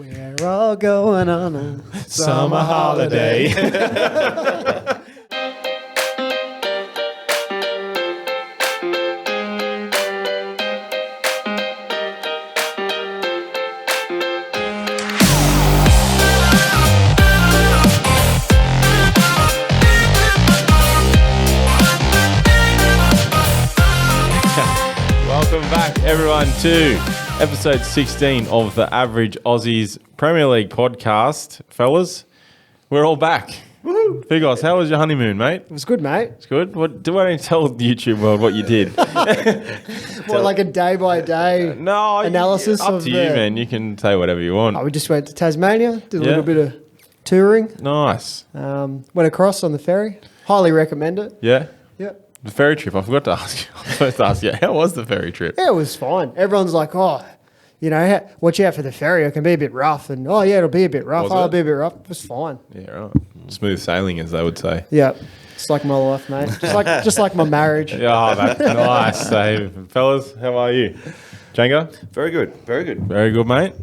We're all going on a Summer holiday. Welcome back, everyone, to episode 16 of the Average Aussies Premier League podcast. Fellas, we're all back. Woohoo! Figos, how was your honeymoon, mate? It was good, mate. It's good. What do I need to tell the YouTube world what you did? What, like a day-by-day analysis up of to you, man. You can say whatever you want. Oh, we just went to Tasmania, did a Yeah. little bit of touring. Nice. Went across on the ferry. Highly recommend it. Yeah? Yep. The ferry trip, I forgot to ask you. I was supposed to ask you, how was the ferry trip? Yeah, it was fine. Everyone's like, oh, you know, watch out for the ferry. It can be a bit rough. And, oh, yeah, it'll be a bit rough. Was Oh, it? it'll be a bit rough. It was fine. Yeah, right. Smooth sailing, as they would say. Yeah. It's like my life, mate. Just like my marriage. Oh, that's nice. So, fellas, how are you? Django? Very good. Very good. Very good, mate.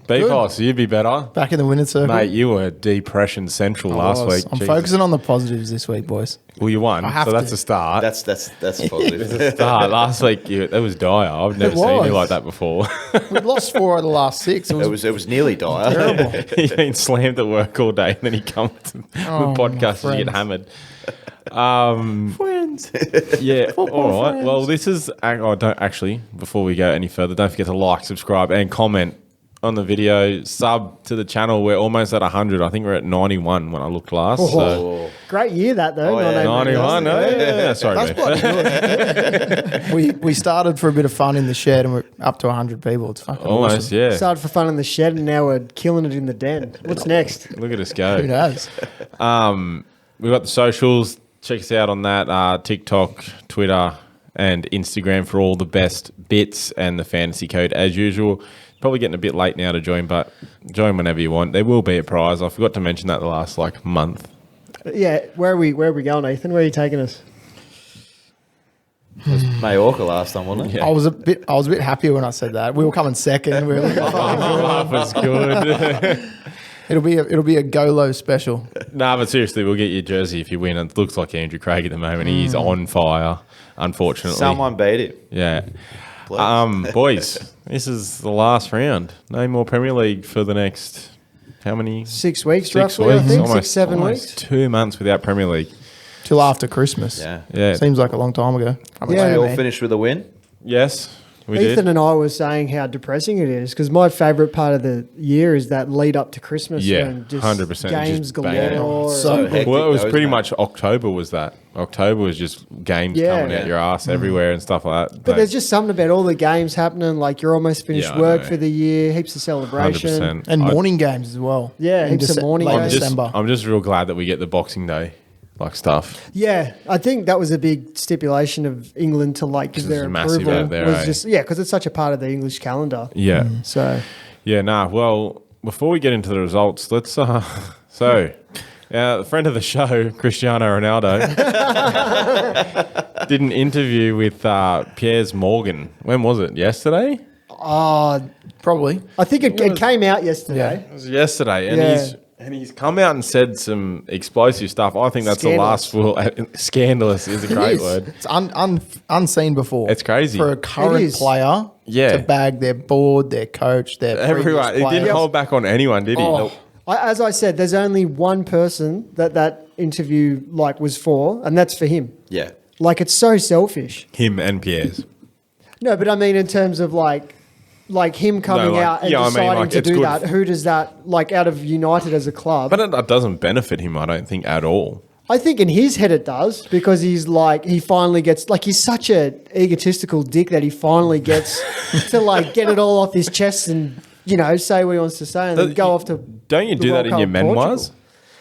B-Boss, you'd be better. Back in the winning circle. Mate, you were depression central last week. I'm Jesus. focusing on the positives this week, boys. Well, you won, I have so that's to. a start. That's positive. Start. Last week, that was dire. I've never seen you was. like that before. We've lost 4 out of the last 6. It was, it was nearly dire. terrible. You've been slammed at work all day, and then you come to the podcast and you get hammered. Friends. Yeah, all right. friends. Well, this is... Oh, don't actually, before we go any further, don't forget to like, subscribe, and comment on the video. Sub to the channel. We're almost at 100. I think we're at 91 when I looked last. So. Oh. Great year, that, though. Oh, yeah. 91. Oh, yeah. Sorry, That's mate. bloody good. we started for a bit of fun in the shed and we're up to 100 people. It's fucking Almost, awesome. yeah. Started for fun in the shed, and now we're killing it in the den. What's next? Look at us Who go. knows? We've got the socials. Check us out on that. TikTok, Twitter, and Instagram for all the best bits and the fantasy code as usual. Probably getting a bit late now to join, but join whenever you want. There will be a prize. I forgot to mention that the last month. Yeah, where are we going, Ethan? Where are you taking us? It was Majorca last time, wasn't it? Yeah. I was a bit happier when I said that. We were coming second. We were like, That was good. it'll be a go low special. Nah, but seriously, we'll get you a jersey if you win. It looks like Andrew Craig at the moment. He's on fire, unfortunately. Someone beat him. Yeah. Please. Boys, this is the last round. No more Premier League for the next, how many? 6 weeks, 6 roughly, weeks. I think. 6, 7 almost weeks. 2 months without Premier League. Till after Christmas. Yeah. Yeah. Seems like a long time ago. Yeah. They all finished with a win. Yes, we Ethan did. and I were saying how depressing it is because my favourite part of the year is that lead up to Christmas. Yeah, when just 100%, Games just bang galore. on. So hectic, Well, it was though, pretty isn't much October was that. October was just games Yeah. coming out your ass everywhere and stuff like that. But there's just something about all the games happening. Like you're almost finished Yeah, I work know. for the year, heaps of celebration. 100%. And morning games as well. Yeah, In heaps of morning late games. December. I'm just real glad that we get the Boxing Day stuff. Yeah, I think that was a big stipulation of England to give their it's massive approval. out there, was eh? just because it's such a part of the English calendar. Yeah. So Yeah, nah. Well, before we get into the results, let's. The friend of the show, Cristiano Ronaldo, did an interview with Piers Morgan. When was it? Yesterday? Probably. I think it came out yesterday. It was yesterday, and Yeah. he's come out and said some explosive stuff. I think that's the last full. Scandalous is a great word. It's unseen before. It's crazy. For a current is. player Yeah. to bag their board, their coach, their Everyone, he previous didn't players. hold back on anyone, did he? Oh. As I said, there's only one person that interview was for, and that's for him. Yeah. It's so selfish. Him and Piers. No, but I mean in terms of him coming out and deciding to it's do good. that. Who does that out of United as a club? But that doesn't benefit him, I don't think, at all. I think in his head it does because he's he finally gets he's such a egotistical dick that he finally gets to get it all off his chest and say what he wants to say and then go off to. Don't you the do that World in Cup your of memoirs?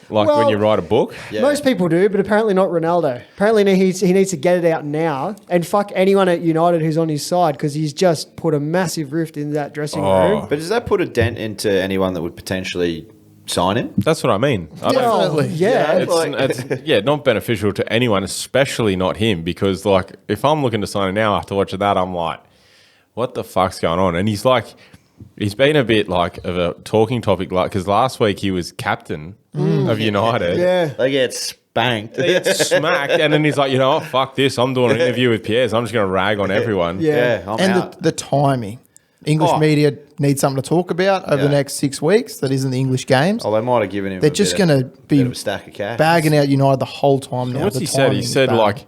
When Well- you write a book? Yeah. Most people do, but apparently not Ronaldo. Apparently he needs to get it out now and fuck anyone at United who's on his side because he's just put a massive rift in that dressing room. But does that put a dent into anyone that would potentially sign him? That's what I mean. I don't, Definitely. Yeah. it's not beneficial to anyone, especially not him, because if I'm looking to sign him now after watching that, I'm like, what the fuck's going on? And he's He's been a bit like of a talking topic, like because last week he was captain of United. Yeah. They get spanked. They get smacked, and then he's like, you know what, fuck this. I'm doing an interview with Piers. I'm just going to rag on everyone. Yeah. I'm And out. the timing. English Oh. media need something to talk about over the next 6 weeks that isn't the English games. Oh, they might have given him. They're a just bit going to bit of be a stack of cash. bagging out United the whole time now. What's The he said? He timing's said bad. like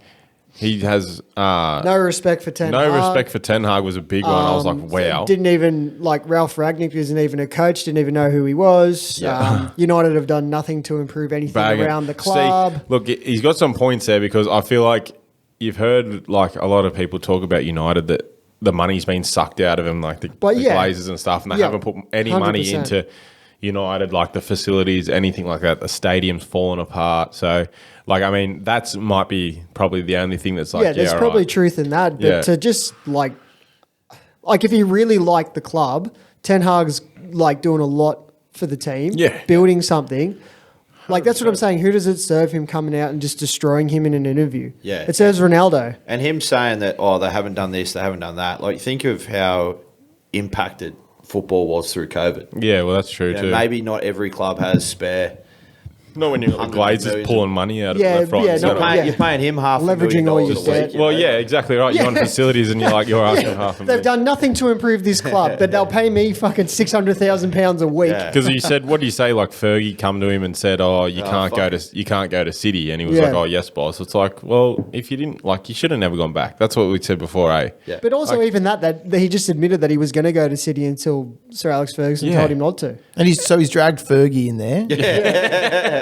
he has No respect for Ten no Hag. respect for Ten Hag was a big one. I was like, wow. Didn't even like Ralph Ragnick isn't even a coach. Didn't even know who he was. Yeah. United have done nothing to improve anything Bag it. around the club. See, look, he's got some points there because I feel like you've heard like a lot of people talk about United that the money's been sucked out of him, like the Glazers and stuff, and they Yeah. haven't put any money 100%. into United, like the facilities, anything like that. The stadium's fallen apart. So, like, I mean, that's might be probably the only thing that's like, Yeah, there's probably truth in that. But Yeah. to just like if he really liked the club, Ten Hag's like doing a lot for the team. Yeah. Building something. Like that's what I'm saying. Who does it serve him coming out and just destroying him in an interview? Yeah. It serves Ronaldo. And him saying that, oh, they haven't done this, they haven't done that. Like, think of how impacted football was through COVID. Yeah, well, that's true You know, too. maybe not every club has spare. Not when you're the hundreds of Glazers millions pulling money out of Yeah, left, right, yeah, and no, centre. yeah. You're paying him half Leveraging $1 million all your a debt. week. you Well, know? yeah, exactly right. You're on facilities and you're like, you're asking half a They've million. done nothing to improve this club, but they'll pay me fucking £600,000 a week. Yeah. Because he said, what did he say? Like Fergie come to him and said, "Oh, you can't fuck go to City," and he was Yeah. like, "Oh, yes, boss." It's like, well, if you didn't, like, you should have never gone back. That's what we said before, eh? Yeah. But also, even that he just admitted that he was going to go to City until Sir Alex Ferguson Yeah. told him not to. And he's dragged Fergie in there.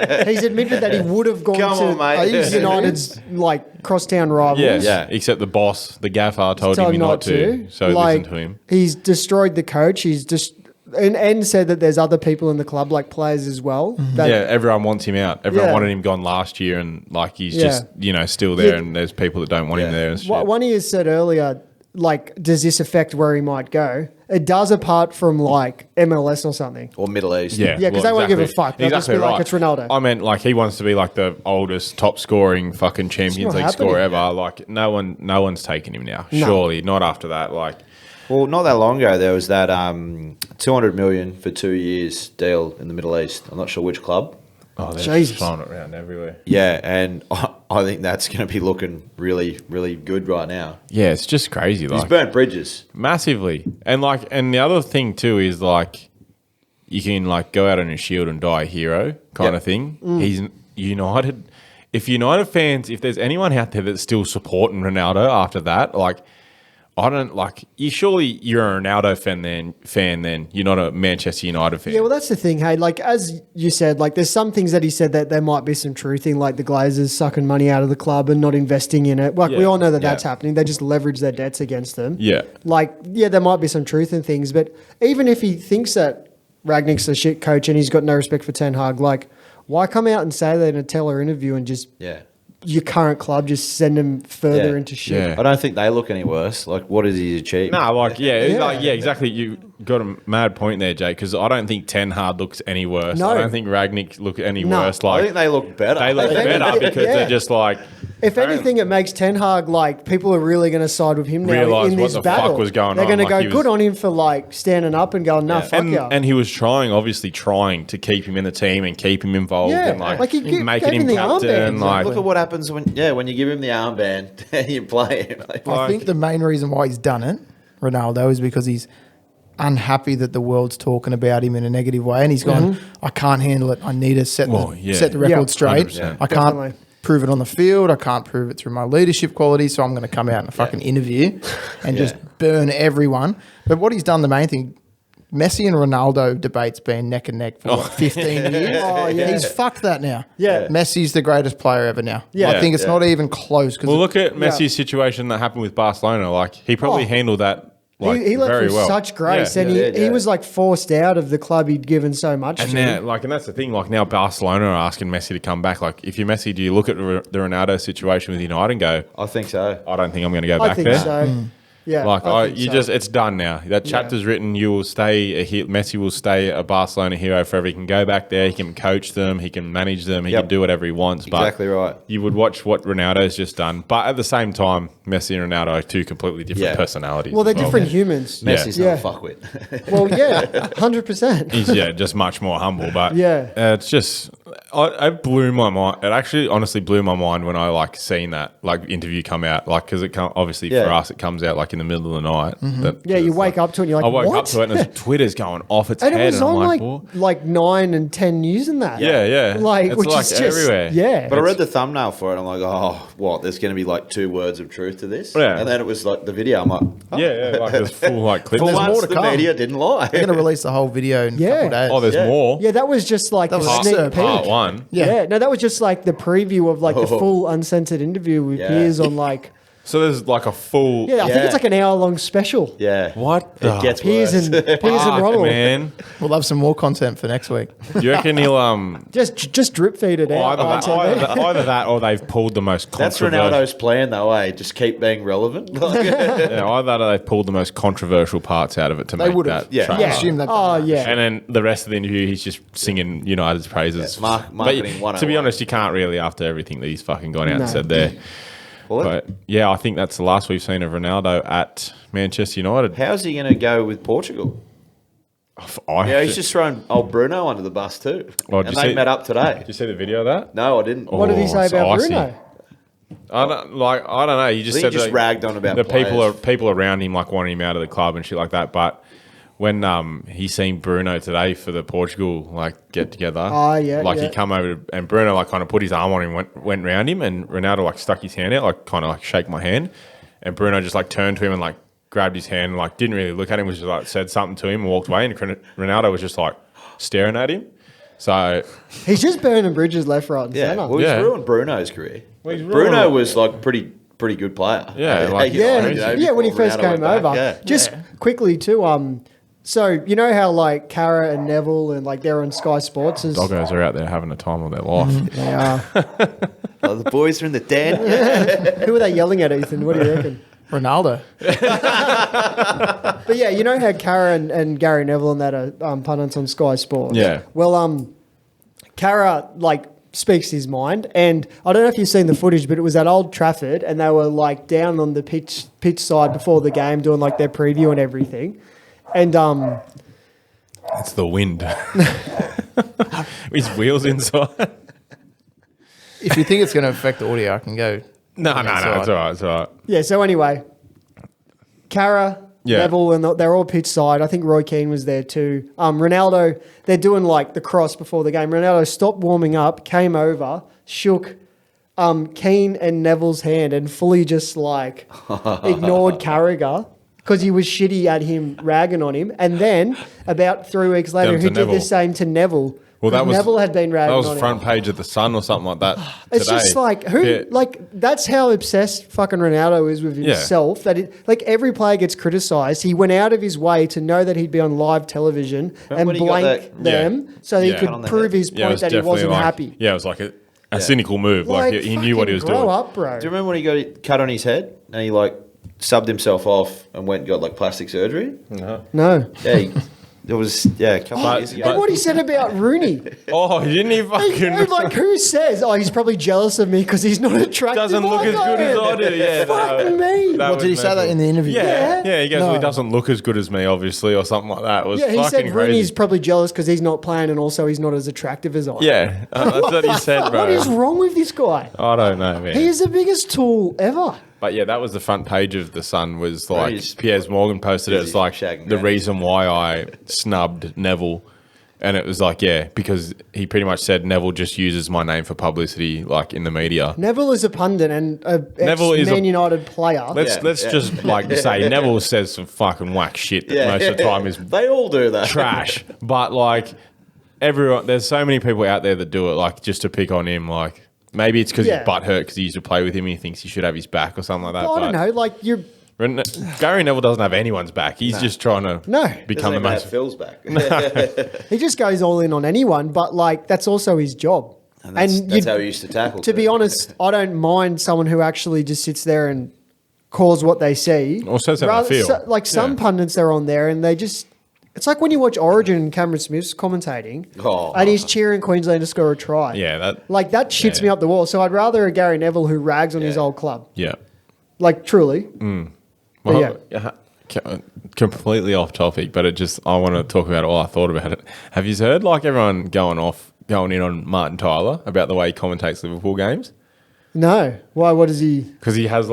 He's admitted that he would have gone Come to on, mate. United's like crosstown rivals. Yeah, Yeah. Except the boss, the gaffer, told him not to. So like, listen to him. He's destroyed the coach. He's just and said that there's other people in the club, like players as well. That, Yeah, everyone wants him out. Everyone Yeah. wanted him gone last year, and like he's Yeah. just still there, Yeah. and there's people that don't want him Yeah. there. And shit. One of you said earlier, like, does this affect where he might go? It does, apart from like MLS or something. Or Middle East. Yeah, Yeah, 'cause they won't give a fuck. They'll just be like, it's Ronaldo. I meant like he wants to be like the oldest, top scoring fucking Champions not League scorer happening. ever. Like no one's taking him now. Surely not after that. Like Well, not that long ago, there was that 200 million for 2 years deal in the Middle East. I'm not sure which club. oh, they're Jesus. throwing it around everywhere. Yeah, and I think that's going to be looking really, really good right now. Yeah, it's just crazy. He's Like burnt bridges. massively, and the other thing too is like you can like go out on a shield and die a hero kind Yep. of thing. He's United. If United fans, if there's anyone out there that's still supporting Ronaldo after that, like. I don't like you. Surely you're a Ronaldo fan. Then you're not a Manchester United fan. Yeah, well, that's the thing, hey. Like, as you said, like, there's some things that he said that there might be some truth in, like the Glazers sucking money out of the club and not investing in it. Like, we Yeah, all know that yeah. that's happening. They just leverage their debts against them. Yeah. Like, yeah, there might be some truth in things, but even if he thinks that Ragnick's a shit coach and he's got no respect for Ten Hag, like, why come out and say that in a teller interview and just Yeah. your current club just send him further Yeah. into shit? Yeah. I don't think they look any worse. Like, what has he achieved? No, like Yeah. exactly. You got a mad point there, Jake. Because I don't think Ten Hag looks any worse. No. I don't think Ragnick look any No. worse. I Like think they look better. they look If better anything, because yeah. they're just like If anything, it makes Ten Hag like people are really going to side with him now Realise in what this the battle. fuck was going They're on, going to like go he was- good on him for like standing up and going, "Nah, fuck yeah." and he was obviously trying to keep him in the team and keep him involved Yeah, and like he gave making him him the captain. armband. Like Look at what happens when you give him the armband and you play him. Like, I think the main reason why he's done it, Ronaldo, is because he's unhappy that the world's talking about him in a negative way, and he's gone, I can't handle it. I need to set Well, yeah. the record Yeah. straight. 100%. I can't Definitely. prove it on the field. I can't prove it through my leadership quality. So I'm going to come out in a fucking interview and just burn everyone. But what he's done, the main thing, Messi and Ronaldo debate's been neck and neck for 15 years. Oh, yeah. He's fucked that now. Yeah. Messi's the greatest player ever now. Yeah. I think it's Yeah. not even close. well, look at Yeah. Messi's situation that happened with Barcelona. Like he probably Oh. handled that like he left very with well. such grace, Yeah. and Yeah, he yeah. was like forced out of the club he'd given so much And to. now, and that's the thing. Like now, Barcelona are asking Messi to come back. Like, if you're Messi, do you look at the Ronaldo situation with United and go, I think so. "I don't think I'm going to go I back think there"? so. Yeah, like I think so. it's done now. That chapter's written. You will stay Messi will stay a Barcelona hero forever. He can go back there. He can coach them. He can manage them. He can do whatever he wants. But Exactly right. You would watch what Ronaldo's just done, but at the same time, Messi and Ronaldo are two completely different personalities. Well, they're as different humans. Messi's Yeah. not a fuckwit. Well, yeah, 100%. He's just much more humble. But Yeah. it's just it blew my mind. It actually honestly blew my mind when I like seen that like interview come out, like because it obviously for us it comes out like in the middle of the night. Yeah, you wake up to it and you're like, I woke what? up to it and Twitter's going off its And head, it was and I'm on like, like, "Whoa." like 9 and 10 news in that. Yeah. Like, It's which like is just, everywhere. Yeah. But I read the thumbnail for it. I'm like, oh, what? There's going to be like 2 words of truth to this. Yeah. And then it was like the video. I'm like, oh. Yeah, like there's full like clips. For There's once, more to the come. media didn't lie. They're going to release the whole video in a couple of days. Oh, there's Yeah. more. Yeah, that was just like That the was sneak excerpt. peek. Part one. Yeah. No, that was just like the preview of like the full uncensored interview with Yeah. Piers on like, So there's like a full. I think it's like an hour-long special. Yeah. What the It gets Piers worse. and fuck, Ronald. man? We'll have some more content for next week. Do you reckon he'll Just drip feed it out. either that or they've pulled the most That's controversial. Ronaldo's plan, though, eh? Just keep being relevant. Yeah, either they've pulled the most controversial parts out of it to They make would have. that. Yeah. trash. Yeah. Assume they've Oh, done yeah. And then the rest of the interview, he's just singing United's praises. Yeah, marketing But 101. to be honest, you can't really after everything that he's fucking gone out No. and said there. Well, But yeah, I think that's the last we've seen of Ronaldo at Manchester United. how's he going to go with Portugal? Yeah, he's just thrown old Bruno under the bus too. Well, and did they you see- met up today. Did you see the video of that? No, I didn't. What did he Oh, say it's about icy. Bruno? I don't know. You just I think said he just that ragged on about the players. people around him like wanting him out of the club and shit like that. But when he seen Bruno today for the Portugal like get together, Yeah, like yeah. he come over and Bruno like kind of put his arm on him, went round him, and Ronaldo like stuck his hand out, like kind of like shake my hand, and Bruno just like turned to him and like grabbed his hand, and, like didn't really look at him, was just like said something to him and walked away, and Ronaldo was just like staring at him. So He's just burning bridges left, right, and Yeah, centre. well, he's Yeah. ruined Bruno's career. Well, he's Bruno ruined- was like pretty good player. Yeah, like- Yeah, You know, yeah. When he before first Ronaldo came went back, over, yeah. just quickly too. So you know how like Cara and Neville and like they're on Sky Sports as doggos are out there having a time of their life. they are. Oh, the boys are in the den. Who are they yelling at, Ethan? What do you reckon? Ronaldo. But yeah, you know how Cara and Gary Neville and that are pundits on Sky Sports. Yeah. Well, Cara like speaks his mind, and I don't know if you've seen the footage, but it was at Old Trafford, and they were like down on the pitch side before the game doing like their preview and everything, and It's the wind. His wheels inside. If you think it's going to affect the audio, I can go. No, It's it's all right. It's all right. yeah. So anyway, Cara. Yeah. Neville and they're all pitch side. I think Roy Keane was there too. Ronaldo, they're doing like the cross before the game. Ronaldo stopped warming up, came over, shook Keane and Neville's hand, and fully just like ignored Carragher because he was shitty at him, ragging on him. And then about 3 weeks later, Down to he did Neville. the same to Neville. Well, that 'cause was Neville had been ragging That was on front him. page of the Sun or something like that. It's today. just like who, Yeah. like that's how obsessed fucking Ronaldo is with Yeah. himself. That like every player gets criticised. He went out of his way to know that he'd be on live television and when he got blank that- them so he Yeah. could On the prove head. his Yeah, it point was that he definitely wasn't like, happy. Yeah, it was like a cynical move. Like, he knew what he was fucking doing. Grow up, bro. Do you remember when he got it cut on his head and he like subbed himself off and went and got like plastic surgery? No. Yeah, it was a couple of years ago. And what he said about Rooney. Oh, he didn't even fucking. Like, who says, oh, he's probably jealous of me because he's not attractive doesn't look like as good as I am. do. Yeah, Fuck me. What was did he say that mental. in the interview? Yeah, he goes, No. well, he doesn't look as good as me, obviously, or something like that. It was Yeah, he fucking said crazy. Rooney's probably jealous because he's not playing and also he's not as attractive as I am. Yeah, that's what he said, bro. What is wrong with this guy? I don't know, man. He is the biggest tool ever. But yeah, that was the front page of the Sun. Was like he's Piers Morgan posted it. busy It's like shagging the grannies. reason why I snubbed Neville, and it was like because he pretty much said Neville just uses my name for publicity, like in the media. Neville is a pundit and a Neville is a- Man United player. Let's Yeah. just like say Neville says some fucking whack shit that most of the time is They all do that. trash. But like everyone, there's so many people out there that do it. Like just to pick on him, like. Maybe it's because Yeah. he's butthurt because he used to play with him and he thinks he should have his back or something like that. I don't but- know. Like you're Gary Neville doesn't have anyone's back. He's just trying to No. become the Doesn't even have most. Phil's back. he just goes all in on anyone, but like that's also his job. And that's you'd- how he used to tackle. to be honest, I don't mind someone who actually just sits there and calls what they see. Or says how they feel. Like some Yeah. pundits are on there and they just. It's like when you watch Origin and Cameron Smith's commentating, and he's cheering Queensland to score a try. Yeah, that shits me up the wall. So I'd rather a Gary Neville who rags on his old club. Yeah. Like truly. Well, completely off topic, but I want to talk about all I thought about it. Have you heard like everyone going in on Martin Tyler about the way he commentates Liverpool games? No. Why? What is he? Because he has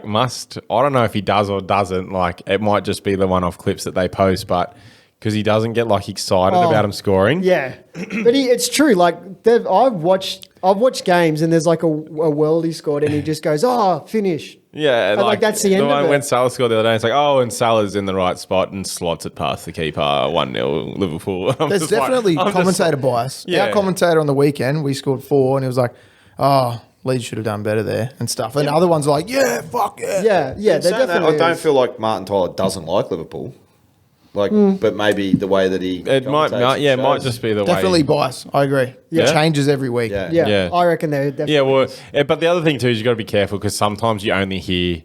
must, I don't know if he does or doesn't, like it might just be the one-off clips that they post, but because he doesn't get like excited about him scoring. Yeah, but it's true. Like I've watched games and there's like a world he scored and he just goes, "Oh, finish." Yeah, and like that's the end of it. When Salah scored the other day, it's like, oh, and Salah's in the right spot and slots it past the keeper, 1-0 Liverpool. There's definitely commentator bias. Yeah. Our commentator on the weekend, we scored 4 and he was like, oh, Leeds should have done better there and stuff. And other ones are like, yeah, fuck yeah. Yeah, they definitely I don't feel like Martin Tyler doesn't like Liverpool. Like, but maybe the way that he It might just be the Definitely way. bias. I agree. Yeah. It changes every week. Yeah. Yeah, I reckon they're definitely. Yeah, well, but the other thing too is you got to be careful because sometimes you only hear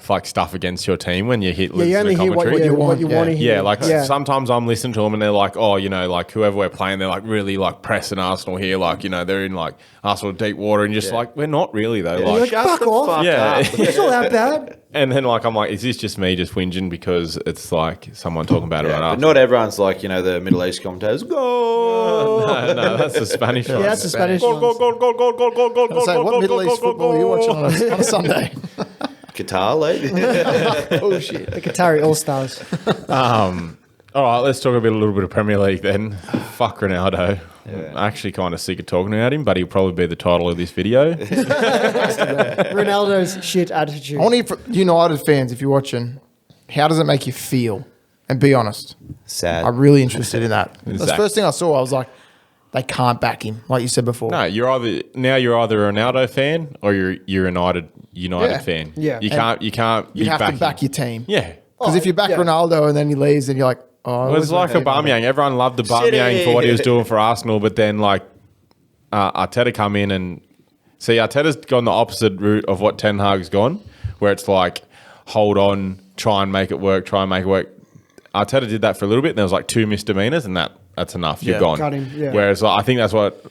like stuff against your team when you hit. You only hear what you want to hear. Yeah, like sometimes I'm listening to them and they're like, oh, like whoever we're playing, they're like really like pressing Arsenal here, like they're in like Arsenal deep water, and just like we're not really though. Yeah. Like, You're like, fuck off. yeah, It's not that bad. and then like I'm like, is this just me just whinging because it's like someone talking about it right But after? not everyone's like, the Middle East commentators. Go! No, that's the Spanish one. Yeah, that's the Spanish Goal, goal, ones. goal, goal, goal, goal, goal, goal, I'll say, goal, what goal, Middle goal, East goal, football are you watching on a Sunday? Qatar, lady. Bullshit. The Qatari All-Stars. All right, let's talk a little bit of Premier League then. Fuck Ronaldo. I'm actually kind of sick of talking about him, but he'll probably be the title of this video. Ronaldo's shit attitude. I want to hear from United fans, if you're watching, how does it make you feel? And be honest. Sad. I'm really interested in that. That's the Exactly. first thing I saw. I was like, they can't back him, like you said before. No, you're either a Ronaldo fan or you're United Yeah. fan. Yeah. You can't. You be have to backing- back your team. Yeah. Because if you back Ronaldo and then he leaves, then you're like, oh, It was like Aubameyang. Everyone loved Aubameyang for what he was doing for Arsenal, but then like Arteta come in and see Arteta's gone the opposite route of what Ten Hag's gone, where it's like hold on, try and make it work. Arteta did that for a little bit, and there was like 2 misdemeanors, and that's enough. You're gone. Got him, yeah. Whereas I think that's what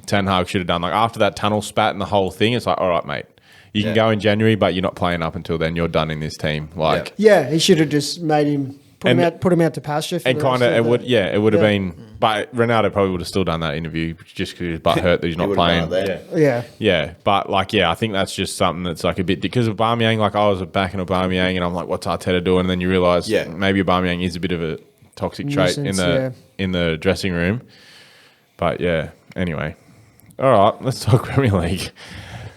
Ten Hag should have done. Like after that tunnel spat and the whole thing, it's like, all right, mate, you can go in January, but you're not playing up until then. You're done in this team. Like. Yeah, he should have just made him put him out to pasture. For And the kind rest of, the- it would have been, but Ronaldo probably would have still done that interview just because his butt hurt that he's not would've playing. done it then. Yeah. Yeah, but like, I think that's just something that's like a bit because of Aubameyang. Like, I was backing Aubameyang, and I'm like, what's Arteta doing? And then you realise, maybe Aubameyang is a bit of a toxic trait Nuisance, in the dressing room. But yeah, anyway, all right, let's talk Premier League.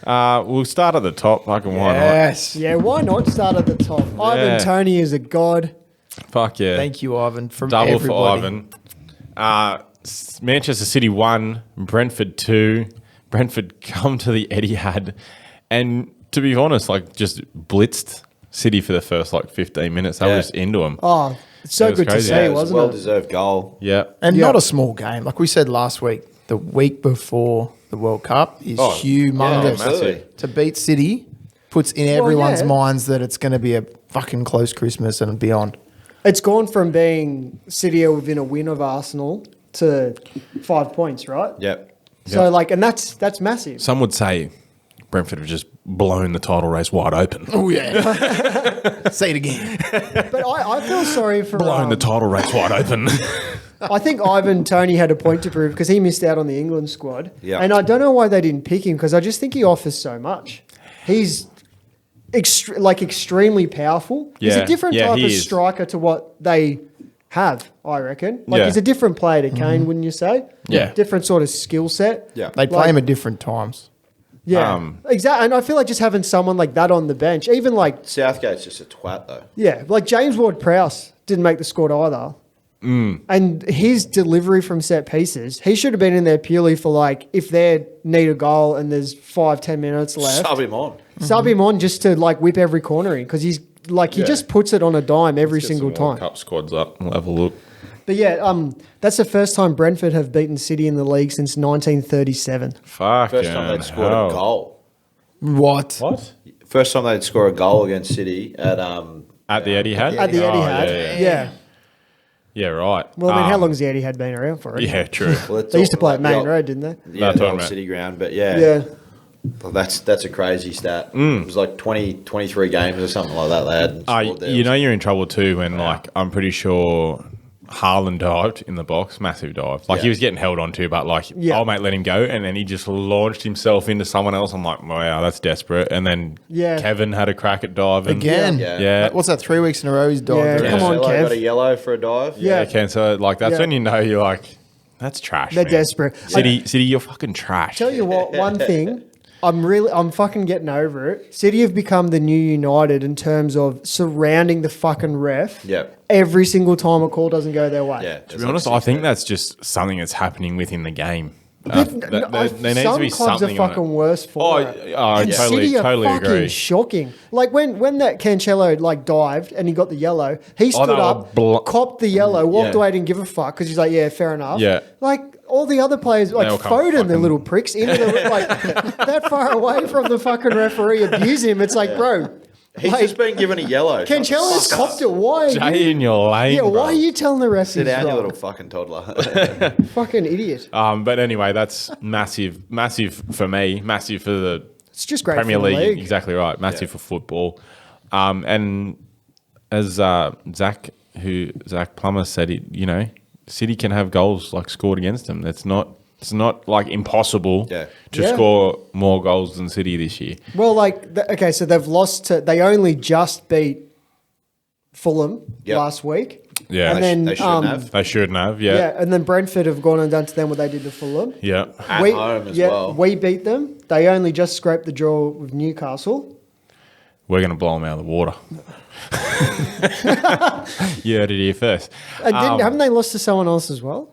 We'll start at the top. Fucking why not? yes. Yeah, why not start at the top? Ivan Toney is a god. Fuck yeah! Thank you, Ivan. From Double everybody. for Ivan. Manchester City 1, Brentford 2. Brentford come to the Etihad, and to be honest, like just blitzed City for the first like 15 minutes. They were just into them. Oh, it's so It was good to crazy. see, Yeah, it It was a wasn't it? well-deserved goal. Yeah, And Yeah. not a small game. Like we said last week, the week before the World Cup is humongous. yeah, absolutely. To beat City puts in everyone's yeah. minds that it's going to be a fucking close Christmas and beyond. It's gone from being City are within a win of Arsenal to 5 points, right? Yep. So and that's massive. some would say Brentford have just blown the title race wide open. Oh, yeah. Say it again. But I feel sorry for Blown the title race wide open. I think Ivan Toney had a point to prove because he missed out on the England squad. Yeah. And I don't know why they didn't pick him because I just think he offers so much. He's extremely powerful. He's Yeah. a different Yeah, type he of is. striker to what they have, I reckon. Like Yeah. he's a different player to Kane, wouldn't you say? Yeah. Different sort of skill set. Yeah. They play him at different times. Yeah. Exactly. And I feel like just having someone like that on the bench, even like, Southgate's just a twat, though. yeah, like James Ward-Prowse didn't make the squad either. And his delivery from set pieces, he should have been in there purely for like if they need a goal and there's 5-10 minutes left, Sub him on. sub him on just to like whip every corner in because he's like he just puts it on a dime every single time. Cup squads up. We'll have a look. But yeah, that's the first time Brentford have beaten City in the league sinch 1937. Fuck. First time they'd scored a goal. What? What? first time they'd score a goal against City at At the Etihad? At the Etihad. Yeah, Yeah. Yeah, right. Well, I mean, how long has the Etihad been around for? Yeah, true. Well, They used to play at the Main old- Road, didn't they? Yeah, That's the what I old meant. City ground. But yeah, Yeah. well, that's a crazy stat. It was like 23 games or something like that. They had scored there. You know you're in trouble too when, like, I'm pretty sure Haaland dived in the box, massive dive. Like, Yeah. he was getting held on to, but, like, Yeah. oh, mate, let him go. And then he just launched himself into someone else. I'm like, wow, that's desperate. And then Yeah. Kevin had a crack at diving. Again. Yeah. Yeah. What's that? 3 weeks in a row he's dived. Yeah, around. come on, Cancelo Kev. got a yellow for a dive. Yeah. Yeah, so, like, that's Yeah. when you know you're like, that's trash. They're man. desperate. City, you're fucking trash. Tell you what, one thing, I'm fucking getting over it. City have become the new United in terms of surrounding the fucking ref. Yeah. Every single time a call doesn't go their way. Yeah. To be honest, I think that's just something that's happening within the game. But There needs some to be clubs something are on fucking it. worse for it. And totally, City are totally fucking agree. shocking. Like when that Cancelo like dived and he got the yellow, he stood they were up, copped the yellow, walked Yeah. away, didn't give a fuck because he's like, yeah, fair enough. Yeah. Like all the other players, like all come Foden, the fucking- little pricks, into the like that far away from the fucking referee, abuse him. It's like, bro, he's like, just been given a yellow. Cancelo's Shut the fuck copped it. Why? Are you, Stay in your lane, yeah, bro. why are you telling the ref Sit he's down, you wrong? little fucking toddler. Fucking idiot. But anyway, that's massive for me, massive for the It's just great Premier for the League. league. Exactly right, massive for football. And as Zach Plummer said, City can have goals like scored against them. It's not like impossible Yeah. to Yeah. score more goals than City this year. Well, okay, so they've lost to. They only just beat Fulham Yep. last week. Yeah. and then they shouldn't have. They shouldn't have. yeah, Yeah. and then Brentford have gone and done to them what they did to Fulham. Yeah. At home as well. We beat them. They only just scraped the draw with Newcastle. We're going to blow them out of the water. You heard it here first. And haven't they lost to someone else as well?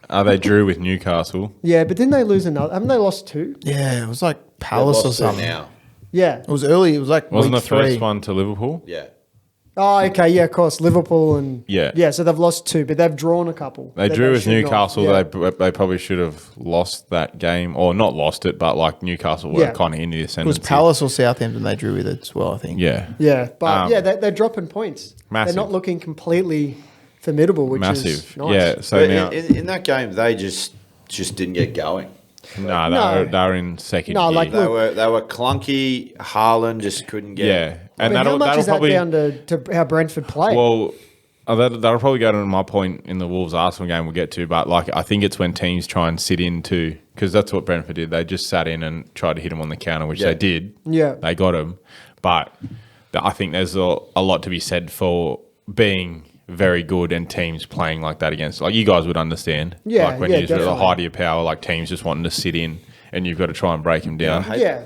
They drew with Newcastle. Yeah, but didn't they lose another? Haven't they lost two? Yeah, it was like They've Palace or lost it something. now. Yeah. It was early. It was like Wasn't week the first 3. one to Liverpool? Yeah. Oh, okay. Yeah, of course. Liverpool and Yeah. yeah. So they've lost two, but they've drawn a couple. They that drew with should not. Newcastle. Yeah. They probably should have lost that game, or not lost it, but like Newcastle were Yeah. kind of in the It was ascendancy. Palace or Southampton they drew with it as well, I think. Yeah, Yeah, but they're dropping points. Massive. They're not looking completely formidable, which massive. is nice. Yeah, so But now in that game, they just didn't get going. no, they were in second. No, gear. like, They were clunky. Haaland just couldn't get. yeah, and But how much that'll is that probably down to how Brentford play? well. That'll probably go to my point in the Wolves Arsenal game we'll get to, but like I think it's when teams try and sit into, because that's what Brentford did. They just sat in and tried to hit them on the counter, which Yeah. they did. Yeah. They got him. But I think there's a lot to be said for being very good and teams playing like that against, like you guys would understand. Yeah, like when yeah, you're at the definitely. height of your power, like teams just wanting to sit in and you've got to try and break them down. Yeah.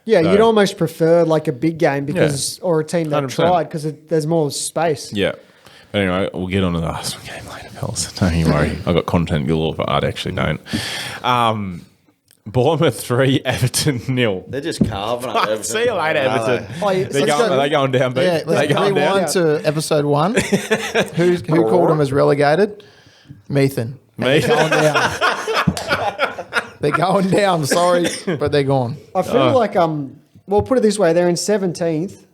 Yeah, So- you'd almost prefer like a big game because or a team that 100%. tried because there's more space. Yeah. But anyway, we'll get on to the Arsenal game later, fellas. Don't you worry. I've got content galore, but I actually don't. Bournemouth 3, Everton 0. They're just carving up. Everton. See you later, Are they? Everton. Oh, yeah, Are they going down, B? Yeah, They let's going down? rewind to episode 1. Who called them as relegated? Meathen. Me? Going down. They're going down, sorry, but they're gone. I feel like well, put it this way: they're in 17th,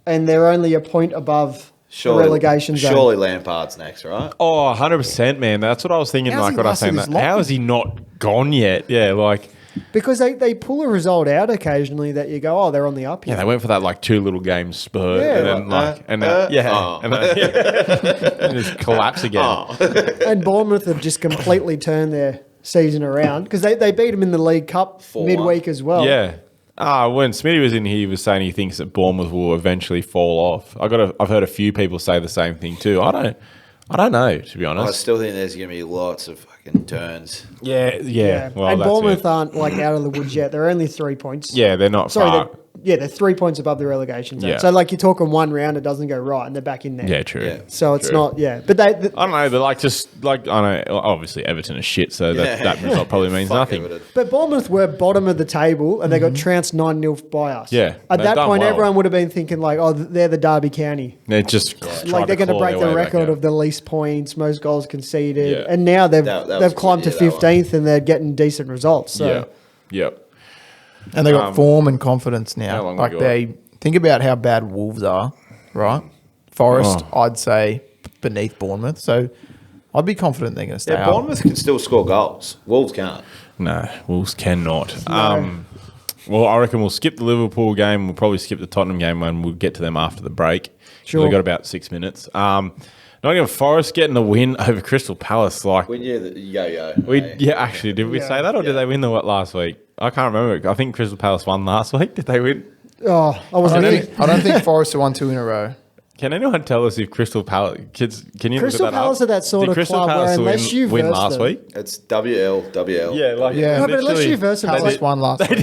and they're only a point above the relegation zone. Surely Lampard's next, right? Oh, 100%, man. That's what I was thinking. How's Like he when I was saying lasted that. this long? How is he not gone yet? Yeah, like Because they pull a result out occasionally that you go, oh, they're on the up yeah, here. they went for that like 2 little games spurt, Yeah, and then like, and just collapse again. And Bournemouth have just completely turned their season around because they beat them in the League Cup 4-1. midweek as well. Yeah. When Smitty was in here, he was saying he thinks that Bournemouth will eventually fall off. I've heard a few people say the same thing too. I don't know, to be I honest. still think there's going to be lots of fucking turns. Yeah. Well, and that's Bournemouth it. aren't like out of the woods yet. They're only 3 points. Yeah, they're not Sorry, far. they're 3 points above the relegation zone. Yeah. So like you're talking one round, it doesn't go right, and they're back in there. Yeah, true. Yeah. So it's True. not. Yeah, but they. I don't know, but like just like I know, obviously Everton is shit, so that result probably means Fuck nothing. Everton. But Bournemouth were bottom of the table, and they got trounced 9-0 by us. Yeah, At they've that done point, well. everyone would have been thinking like, "Oh, they're the Derby County. They're just Like they're going to break the record of the least points, most goals conceded." Yeah. And now they've That was they've climbed to good, yeah, that 15th, and they're getting decent results. So Yep. And they got form and confidence how now. long Like we got? Think about how bad Wolves are, right? Forest, I'd say, beneath Bournemouth. So I'd be confident they're going to stay Yeah, up. Bournemouth can still score goals. Wolves can't. No, Wolves cannot. Well, I reckon we'll skip the Liverpool game. We'll probably skip the Tottenham game and we'll get to them after the break. Sure. We've got about 6 minutes. Nottingham Forest getting the win over Crystal Palace. Like When you're the yo-yo. actually, did we say that or did they win the what last week? I can't remember. I think Crystal Palace won last week. Did they win? Oh, I wasn't in. I don't think Forest have won 2 in a row. Can anyone tell us if Crystal Palace kids? Can you Crystal look at that Palace up? are that sort Did of Crystal club where Palace unless you win verse last them- week? It's WL. Yeah, like Yeah. No, but unless literally- you verse them, Palace it's like, won last week.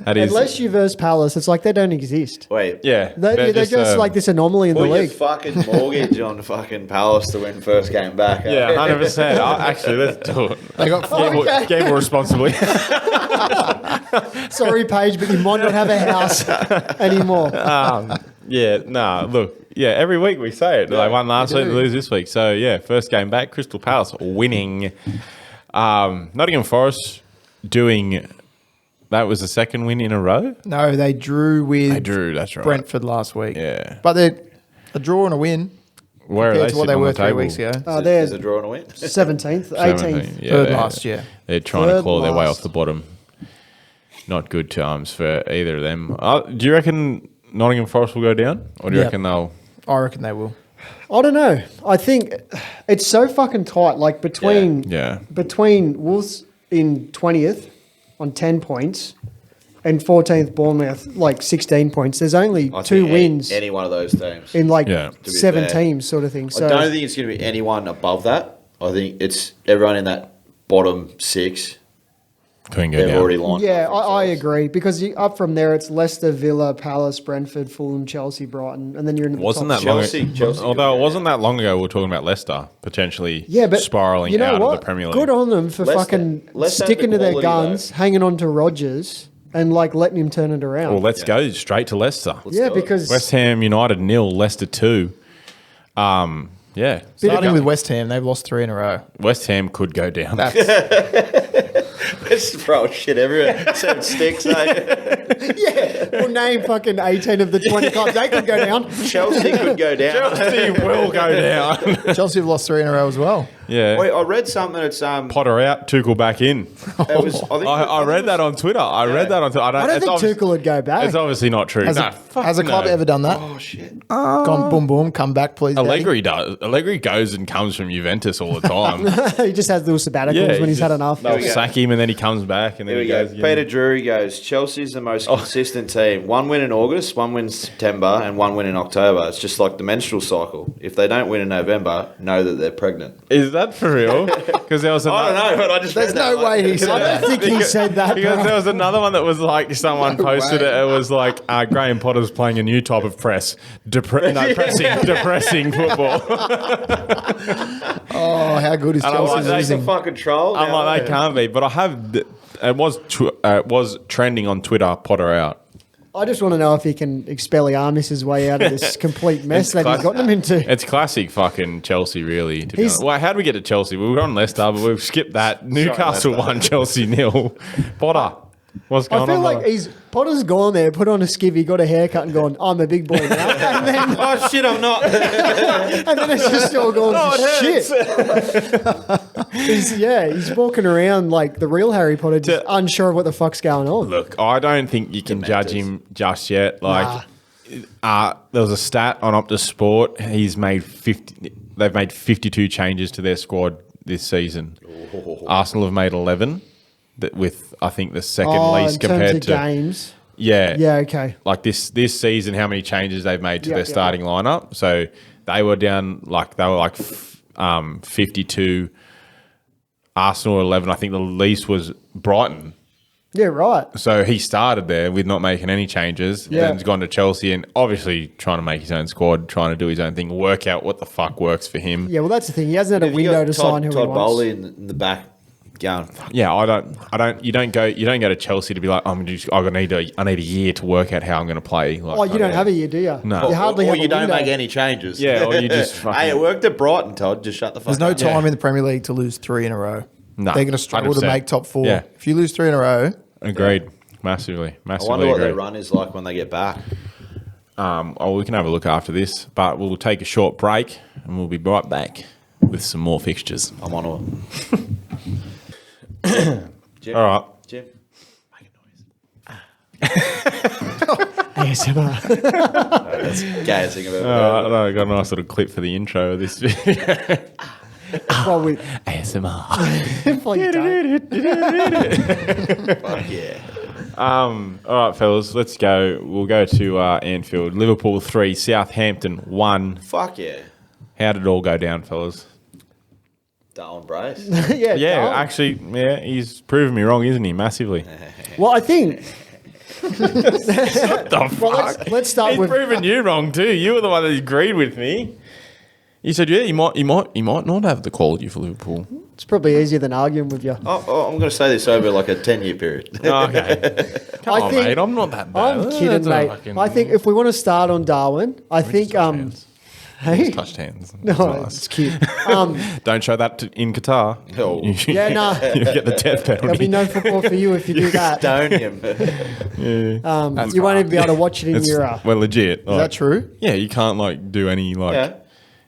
that is, unless you verse Palace, it's like they don't exist. Wait. yeah, They're just like this anomaly in the Put your league. fucking mortgage on fucking Palace to win first game back. Yeah, 100%. Actually, let's do it. They got Gamble responsibly. Sorry, Paige, but you might not have a house anymore. Every week we say it. They won last week, they lose this week. So, yeah, first game back, Crystal Palace winning. Nottingham Forest doing, that was the second win in a row? No, they drew with That's right. Brentford last week. Yeah. But they're a draw and a win Where are compared they to what sitting they on were the 3 table? weeks ago. They're Is a draw and a win? 17th, 18th. Yeah, Third they're- last year. They're trying to Third claw their way last. off the bottom. Not good times for either of them. Do you reckon Nottingham Forest will go down? Or do you Yeah. reckon they'll... I reckon they will. I don't know. I think it's so fucking tight. Like between Wolves in 20th on 10 points and 14th Bournemouth like 16 points. There's only I 2 think wins Any one of those teams. in like Yeah. To be 7 fair. teams sort of thing. So I don't think it's going to be anyone above that. I think it's everyone in that bottom 6. Couldn't go They've down. already lined yeah, up for I themselves. agree because up from there it's Leicester, Villa, Palace, Brentford, Fulham, Chelsea, Brighton, and then you're in the Wasn't top that long Chelsea- ago? Chelsea Although could it go wasn't that long ago, we were talking about Leicester potentially but spiraling you know out what? of the Premier League. Good on them for Leicester- fucking Leicester sticking to had the their quality, guns, hanging on to Rodgers, and like letting him turn it around. Well, let's go straight to Leicester. yeah, do it. because West Ham United 0, Leicester 2. Yeah, Starting with West Ham, they've lost 3 in a row. West Ham could go down. Let's throw shit everywhere. 7 sticks, eh? yeah, we'll name fucking 18 of the 20 clubs they could go down. Chelsea could go down. Chelsea will go down. Chelsea have lost 3 in a row as well. Yeah. Wait, I read something that's Potter out, Tuchel back in. it was, I, think, I read that on Twitter. I read that on Twitter. I don't think Tuchel would go back. It's obviously not true. Has, Nah, a, fuck has a club no. ever done that? Oh shit! Gone boom boom, come back, please. Daddy? Allegri does. Allegri goes and comes from Juventus all the time. He just has little sabbaticals when he's had enough. They'll we go. sack him and then he comes back and then Here we he go. goes again. Peter Drury goes. Chelsea's the most consistent team. 1 win in August, 1 win in September, and 1 win in October. It's just like the menstrual cycle. If they don't win in November, know that they're pregnant. Is that for real? Because there was I another, don't know, but I just There's read that, no way he said I that. don't think he said that. because bro. there was another one that was like someone posted way. it. It was like Graham Potter's playing a new type of press, depressing football. Oh, how good is And I'm Chelsea like, That's a losing? fucking troll. I'm now, like, eh? they can't be. But I have. It was trending on Twitter. Potter out. I just want to know if he can Expelliarmus his way out of this complete mess It's that he's gotten him into. It's classic fucking Chelsea, really. To be He's- honest. Well, how did we get to Chelsea? We were on Leicester, but we've skipped that. Newcastle Leicester. 1, Chelsea 0. Potter, what's going I feel on? like brother? Potter's gone there, put on a skivvy, got a haircut, and gone, I'm a big boy now. And then, Oh shit! I'm not. it's just all gone to shit. He's walking around like the real Harry Potter, just unsure of what the fuck's going on. Look, I don't think you can judge him just yet. Like, there was a stat on Optus Sport. He's made 50. They've made 52 changes to their squad this season. Arsenal have made 11. With I think the second least in terms compared of to games. yeah. Okay. Like this season, how many changes they've made to Yeah, their yeah. starting lineup? So they were down like 52. Arsenal 11. I think the least was Brighton. Yeah, right. So he started there with not making any changes. Yeah. Then he's gone to Chelsea and obviously trying to make his own squad, trying to do his own thing, work out what the fuck works for him. Yeah, well, that's the thing. He hasn't had a window to sign who he Todd wants. Bowley in the back going. Yeah, I don't. You don't go to Chelsea to be like, I need a year to work out how I'm going to play. Like, Oh, you don't have a year, do you? No. You hardly or have you a don't window. make any changes. Yeah, or you just Hey, it worked at Brighton, Todd. Just shut the fuck There's no up. time in the Premier League to lose 3 in a row. No, They're going to struggle to 100%. make top 4. Yeah. If you lose 3 in a row, Agreed. Massively. I wonder Massively what their agree. run is like when they get back. We can have a look after this, but we'll take a short break and we'll be right back with some more fixtures. I'm on it. Jim, All right. Jim. ASMR. That's the gayest thing I've ever I heard. know, I got a nice little clip for the intro of this video. Well, we, ASMR. well, you don't. Fuck yeah. All right, fellas, let's go. We'll go to Anfield. Liverpool 3, Southampton 1. Fuck yeah. How did it all go down, fellas? Darwin Brace. Yeah, Yeah, Darwin. actually, he's proven me wrong, isn't he? Massively. Well, I think. The Well, fuck? let's start He's with. proven you wrong too. You were the one that agreed with me. You said, yeah, he might not have the quality for Liverpool. It's probably easier than arguing with you. Oh, I'm going to say this over like a 10-year period. Okay. Come I on, think- mate. I'm not that bad. I'm kidding, That's a mate. fucking- I think if we want to start on Darwin, I think hey, touched hands. no, It's nice. it's cute. Don't show that in Qatar. Oh. Yeah, no, You get the death there'll penalty. be no football for you if you do that. Stone him. You won't even be able to watch it in your. Well, legit. Is that true? Yeah, you can't like do any like Yeah.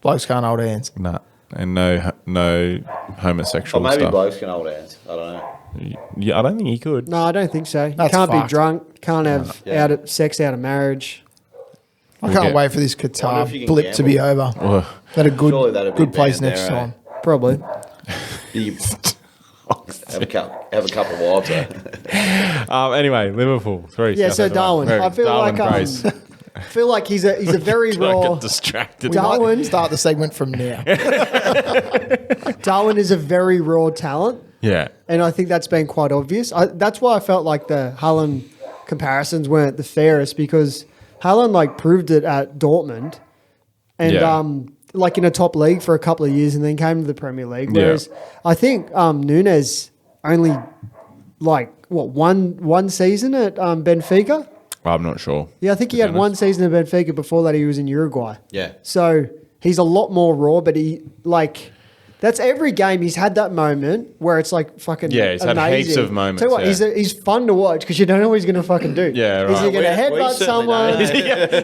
Blokes can't hold hands. nah, and no Or homosexual maybe stuff. blokes can hold hands. I don't know. Yeah, I don't think he could. No, I don't think so. You That's can't be fucked. drunk. Can't have Yeah. sex out of marriage. I We'll can't get- wait for this Wonder if you Qatar can blip to be over. Ugh. That a Surely that'd good be place banned next there, eh? time. Probably. You have a couple of wives. Anyway, Liverpool 3. Yeah, so Southampton 1. Darwin. I feel Darwin like Brace. I feel like he's a very Don't raw. get distracted. We might Darwin. start the segment from now. Darwin is a very raw talent, Yeah. and I think that's been quite obvious. That's why I felt like the Haaland comparisons weren't the fairest because Haaland like proved it at Dortmund, and Yeah. like in a top league for a couple of years, and then came to the Premier League. Yeah. Whereas I think Nunes only like one season at Benfica. I'm not sure. Yeah, I think he to be had one honest. season at Benfica. Before that, he was in Uruguay. Yeah. So he's a lot more raw, but he like that's every game he's had that moment where it's like fucking Yeah, he's had amazing. heaps of moments, Tell you what, yeah. he's fun to watch because you don't know what he's going to fucking do. Yeah, Is he right. going to We headbutt certainly someone? don't.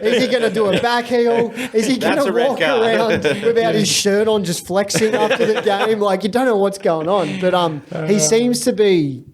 Is he going to do a back heel? Is he going That's to a red walk card. around without his shirt on, just flexing after the game? Like you don't know what's going on. But he seems to be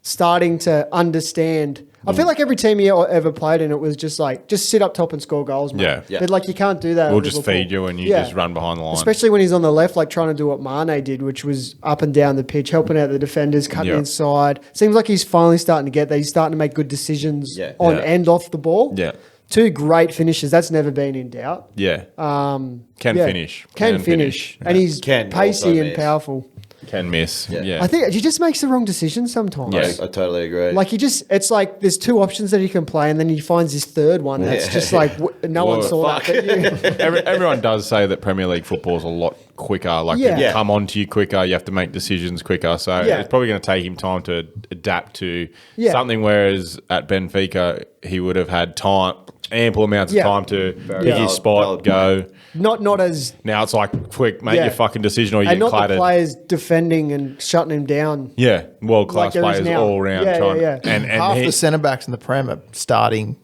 starting to understand. I feel like every team he ever played in, it was just like, just sit up top and score goals, mate. Yeah. Yeah. But like you can't do that. We'll at just Liverpool. feed you and you Yeah. just run behind the line. Especially when he's on the left, like trying to do what Mane did, which was up and down the pitch, helping out the defenders, cutting Yeah. inside. Seems like he's finally starting to get there. He's starting to make good decisions Yeah. on Yeah. and off the ball. Yeah. Two great finishes. That's never been in doubt. Yeah. Can finish. Can finish. And he's Can pacey also and miss. powerful. Can miss. Yeah. Yeah. I think he just makes the wrong decisions sometimes. Yeah. I totally agree. Like it's like there's two options that he can play, and then he finds his third one that's Yeah. just like no one Whoa, saw that. But you. Everyone does say that Premier League football is a lot quicker. Like Yeah. people Yeah. come onto you quicker. You have to make decisions quicker. So Yeah. it's probably going to take him time to adapt to Yeah. something. Whereas at Benfica, he would have had time, ample amounts of Yeah. time to Very pick valid- his spot, valid go. Not as Now it's like quick, make Yeah. your fucking decision or you and get not the clattered. players defending and shutting him down. Yeah, world class there is players now. all around. Yeah, trying, yeah, yeah. And Half he, the centre backs in the Prem are starting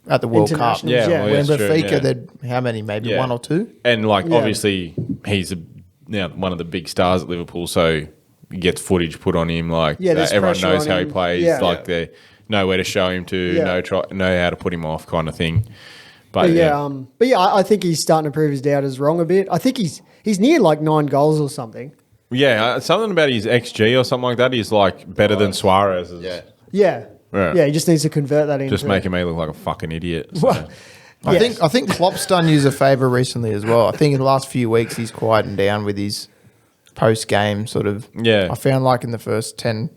at the World Cup. Internationals, Yeah, yeah. well, When that's true, Benfica, yeah. they'd how many? Maybe Yeah. one or two. And like Yeah. obviously he's one of the big stars at Liverpool, so he gets footage put on him. Like Yeah, there's everyone pressure knows on how he him. plays. Yeah. Like they nowhere to show him to, Yeah. know how to put him off, kind of thing. But I think he's starting to prove his doubters wrong a bit. I think he's near like 9 goals or something. Something about his XG or something like that. He's like better than Suarez's. yeah. Yeah. Yeah. Yeah, he just needs to convert that into Just making me look like a fucking idiot. So. Well, I yes. think Klopp's done you a favour recently as well. I think in the last few weeks he's quietened down with his post game sort of. Yeah. I found like in the first 10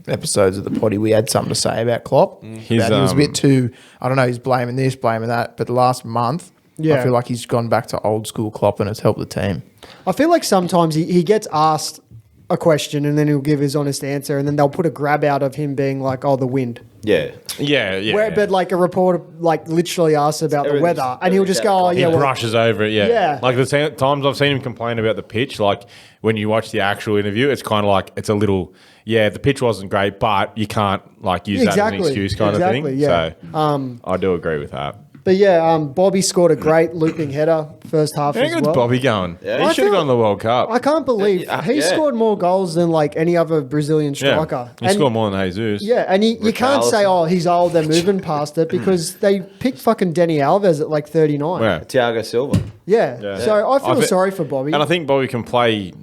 episodes of the potty we had something to say about Klopp. He's, That he was a bit too. I don't know. He's blaming this, blaming that. But the last month, Yeah. I feel like he's gone back to old school Klopp and it's helped the team. I feel like sometimes he gets asked a question and then he'll give his honest answer and then they'll put a grab out of him being like, oh, the wind. Yeah. But like a reporter like literally asks about the Everything's- weather, and he'll just go, "Oh everything's yeah, He well, brushes over it, yeah. Yeah. Like the times I've seen him complain about the pitch, like when you watch the actual interview, it's kind of like it's a little, the pitch wasn't great, but you can't like use that as an excuse kind of thing. Yeah. So I do agree with that. But yeah, Bobby scored a great looping header first half How as good's well. Bobby going? Yeah. He I should have feel- gone to the World Cup. I can't believe he Yeah. scored more goals than like any other Brazilian striker. He scored more than Jesus. Yeah, and you can't say, "Oh, he's old, they're moving past it," because they picked fucking Denny Alves at like 39. Yeah. Thiago Silva. Yeah. So I feel sorry for Bobby. And I think Bobby can play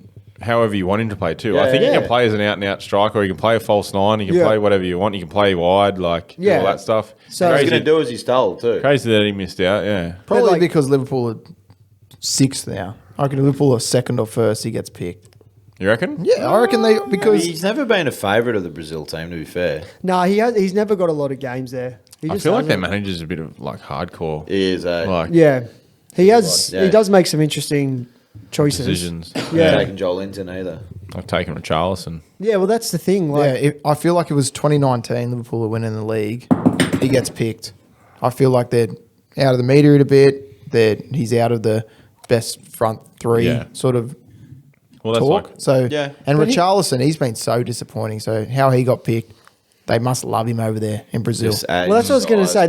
however you want him to play too. I think he Yeah. can play as an out-and-out striker, or he can play a false nine, he can Yeah. play whatever you want, he can play wide, like do Yeah. all that stuff. So- He's crazy, going to do as he's told, too. crazy that he missed out, yeah. Probably like- because Liverpool are 6th now. I reckon Liverpool are 2nd or 1st. He gets picked. You reckon? Yeah, I reckon they because He's never been a favourite of the Brazil team, to be fair. No, he's never got a lot of games there. He I just feel like their hasn't. manager's a bit of like hardcore. He is a Like Yeah, he has. Yeah. He does make some interesting choices. decisions. Yeah. taking Joel Linton either. I've taken Richarlison. Yeah, well, that's the thing. Like, I feel like it was 2019 Liverpool are winning the league. He gets picked. I feel like they're out of the media a bit. He's out of the best front three Yeah. sort of Well, that's talk. like So Yeah. and But Richarlison, he's been so disappointing. So how he got picked, they must love him over there in Brazil. well, that's what I was going to say.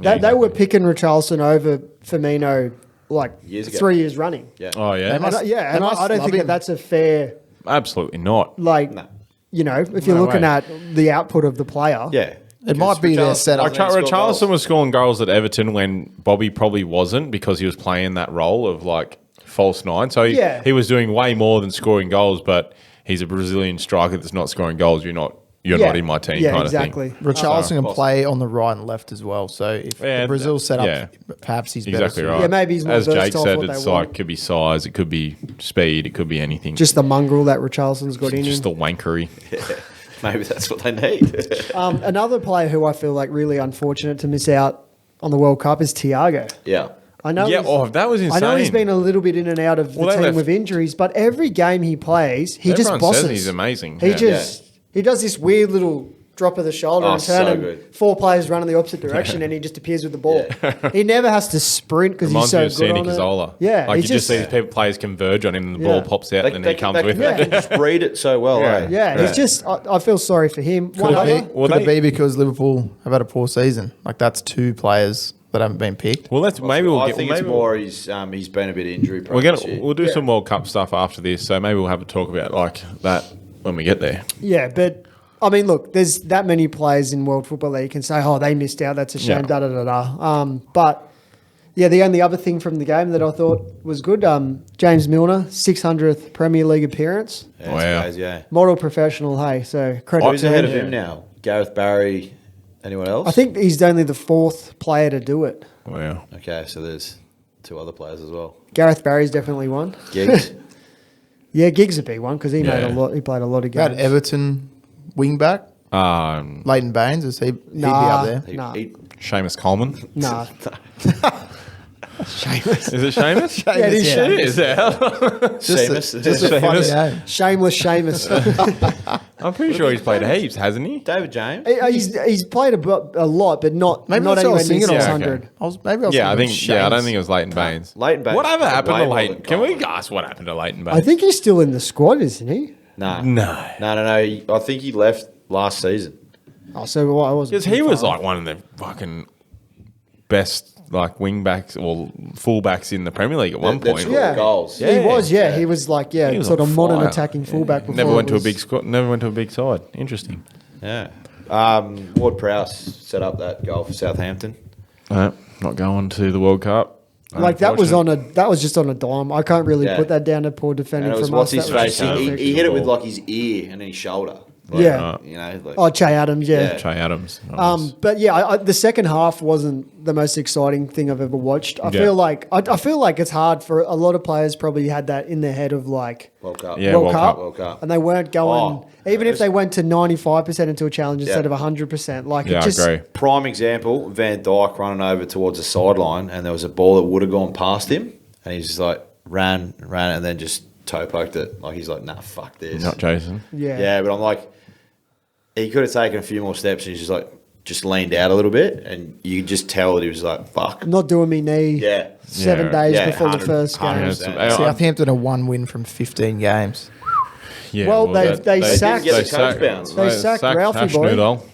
They were picking Richarlison over Firmino like Years ago. 3 years running. Yeah. Oh yeah, They must- And I they don't must think love that him. that's a fair. absolutely not. Like, No. you know, if you're No looking way. at the output of the player. Yeah. It might be their Richarlison setup. doesn't score Richarlison goals. was scoring goals at Everton when Bobby probably wasn't because he was playing that role of like false nine. So Yeah. he was doing way more than scoring goals, but he's a Brazilian striker that's not scoring goals. You're not in my team Yeah, kind exactly. of thing. Richarlison can play on the right and left as well. So if Yeah, the Brazil set up, yeah. perhaps he's Exactly better. right. Yeah, maybe he's more As Jake versatile for said, what it's they like want. it could be size, it could be speed, it could be anything. Just the mongrel that Richarlison's got in just him. the wankery. Maybe that's what they need. Another player who I feel like really unfortunate to miss out on the World Cup is Thiago. yeah. I know. Yeah, he's- that was insane. I know he's been a little bit in and out of the Well, they team left- with injuries, but every game he plays, he just Everyone bosses. says he's amazing. He Yeah. just he does this weird little drop of the shoulder Oh, and turn, so and good. 4 players run in the opposite direction, and he just appears with the ball. He never has to sprint because he's Reminds so me of good Sandy on it. Cazorla. Yeah, like he you just see these people, players converge on him and the ball Yeah. pops out and then he comes with they it. can just read it so well, eh? Yeah, he's just. I feel sorry for him. One Could, other, it be, Well, could it they- be because Liverpool have had a poor season? Like that's 2 players that haven't been picked. Well, maybe we'll I get. think maybe it's more he's been a bit injury prone. we'll do some World Cup stuff after this, so maybe we'll have a talk about like that when we get there. yeah, but. I mean, look, there's that many players in World Football League can say, "Oh, they missed out. That's a shame." Yeah. Da da da da. But yeah, the only other thing from the game that I thought was good, James Milner, 600th Premier League appearance, Yeah, Wow. it's crazy, yeah. model professional. Hey, so credit Who's to ahead him. of him now? Gareth Barry. Anyone else? I think he's only the 4th player to do it. Wow. Okay, so there's 2 other players as well. Gareth Barry's definitely one. Giggs. Yeah, Giggs would be one because he made Yeah. a lot. He played a lot of That games. Everton wing back, Leighton Baines, is he'd be Nah. up there? Nah. Seamus Coleman. Nah, Is it Seamus? yeah, it is Yeah. It is. Yeah. Seamus. Just a funny Seamus. name. shameless Seamus. I'm pretty sure he's played heaps, hasn't he? David James. He's played a lot, but not Maybe not that's what I anywhere was near thinking of. 600. Okay. I was Yeah, I think. thinking Yeah, I don't Shames. think it was Leighton Baines. Leighton Baines. Whatever happened Way to more Leighton? than Can we Coleman. ask what happened to Leighton Baines? I think he's still in the squad, isn't he? No. No. No. I think he left last season. Oh, so I wasn't. Because he was like one of the fucking best like wing backs or full backs in the Premier League at one That point. scored Yeah. goals. He Yeah. was, yeah. He was like, yeah, He was sort on of modern fire. attacking fullback. Before Never went it to a was- big squad. Never went to a big side. Interesting. Yeah. Ward Prowse set up that goal for Southampton. Not going to the World Cup. Like that was just on a dime. I can't really Yeah. put that down to poor And defending it was from what's us. his That was face? just perfect. He hit it with like his ear and then his shoulder. Like, Yeah. You know, like, Oh, Che Adams, yeah. Yeah. Che Adams. But yeah, the second half wasn't the most exciting thing I've ever watched. I Yeah. feel like it's hard for a lot of players. Probably had that in their head of like World Cup. Yeah, World World Cup, Cup. World Cup. and they weren't going. Oh, even if it's- they went to 95% into a challenge instead Yeah. of 100%, like Yeah, it just I agree. Prime example, Van Dijk running over towards the sideline and there was a ball that would have gone past him and he's just like ran and then just toe poked it. Like he's like, nah, fuck this. Not Jason. yeah. Yeah, but I'm like, he could have taken a few more steps, and he's just leaned out a little bit, and you could just tell that he was like, "Fuck." I'm not doing me knee. Yeah. 7 Yeah. days Yeah, before the 100 first game. 100%. Southampton are 1 win from 15 games. Yeah, Well, they sacked- Didn't get the coach bounce. They sacked Ralphie, Hash boy. Noodle.